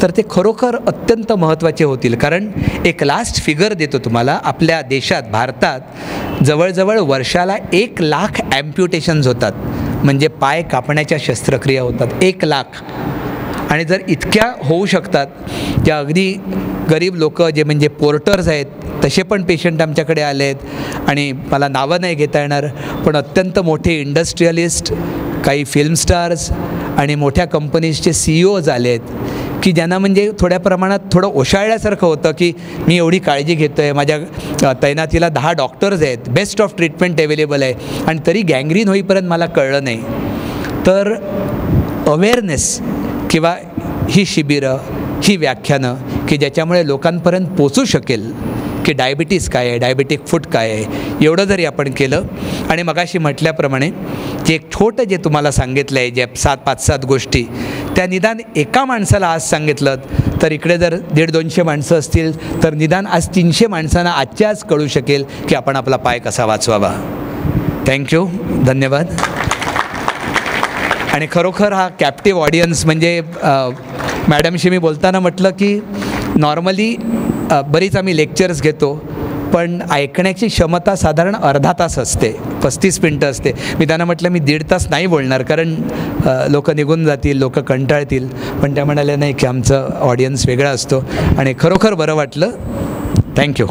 Speaker 1: तर ते खरोखर अत्यंत महत्त्वाचे होतील. कारण एक लास्ट फिगर देतो तुम्हाला. आपल्या देशात, भारतात जवळजवळ वर्षाला 1 लाख ॲम्प्युटेशन्स होतात, म्हणजे पाय कापण्याच्या शस्त्रक्रिया होतात. 1 लाख. आणि जर इतक्या होऊ शकतात, ज्या अगदी गरीब लोक जे म्हणजे पोर्टर्स आहेत तसे पण पेशंट आमच्याकडे आले आहेत. आणि मला नावं नाही घेता येणार, पण अत्यंत मोठे इंडस्ट्रियलिस्ट, काही फिल्म स्टार्स आणि मोठ्या कंपनीजचे CEOs आले आहेत की ज्यांना म्हणजे थोड्या प्रमाणात थोडं ओशाळल्यासारखं होतं की मी एवढी काळजी घेतो आहे, माझ्या तैनातीला 10 डॉक्टर्स आहेत, बेस्ट ऑफ ट्रीटमेंट अवेलेबल आहे, आणि तरी गँग्रीन होईपर्यंत मला कळलं नाही. तर अवेअरनेस किंवा ही शिबिरं, ही व्याख्यानं की ज्याच्यामुळे लोकांपर्यंत पोचू शकेल की डायबिटीस काय आहे, डायबिटिक फूट काय आहे, एवढं जरी आपण केलं. आणि मगाशी म्हटल्याप्रमाणे जे एक छोटं जे तुम्हाला सांगितलं आहे, जे 5-7 गोष्टी, त्या निदान एका माणसाला आज सांगितलं तर इकडे जर 150-200 माणसं असतील तर निदान आज 300 माणसांना आजच्या आज कळू शकेल की आपण आपला पाय कसा वाचवावा. थँक्यू, धन्यवाद. आणि खरोखर हा कॅप्टिव्ह ऑडियन्स, म्हणजे मॅडमशी मी बोलताना म्हटलं की नॉर्मली बरीच आम्ही लेक्चर्स घेतो, पण ऐकण्याची क्षमता साधारण अर्धा तास असते, 35 मिनटं असते. मी त्यांना म्हटलं मी 1.5 तास नाही बोलणार, कारण लोक निघून जातील, लोक कंटाळतील. पण त्या म्हणाल्या नाही की आमचं ऑडियन्स वेगळा असतो. आणि खरोखर बरं वाटलं. थँक्यू.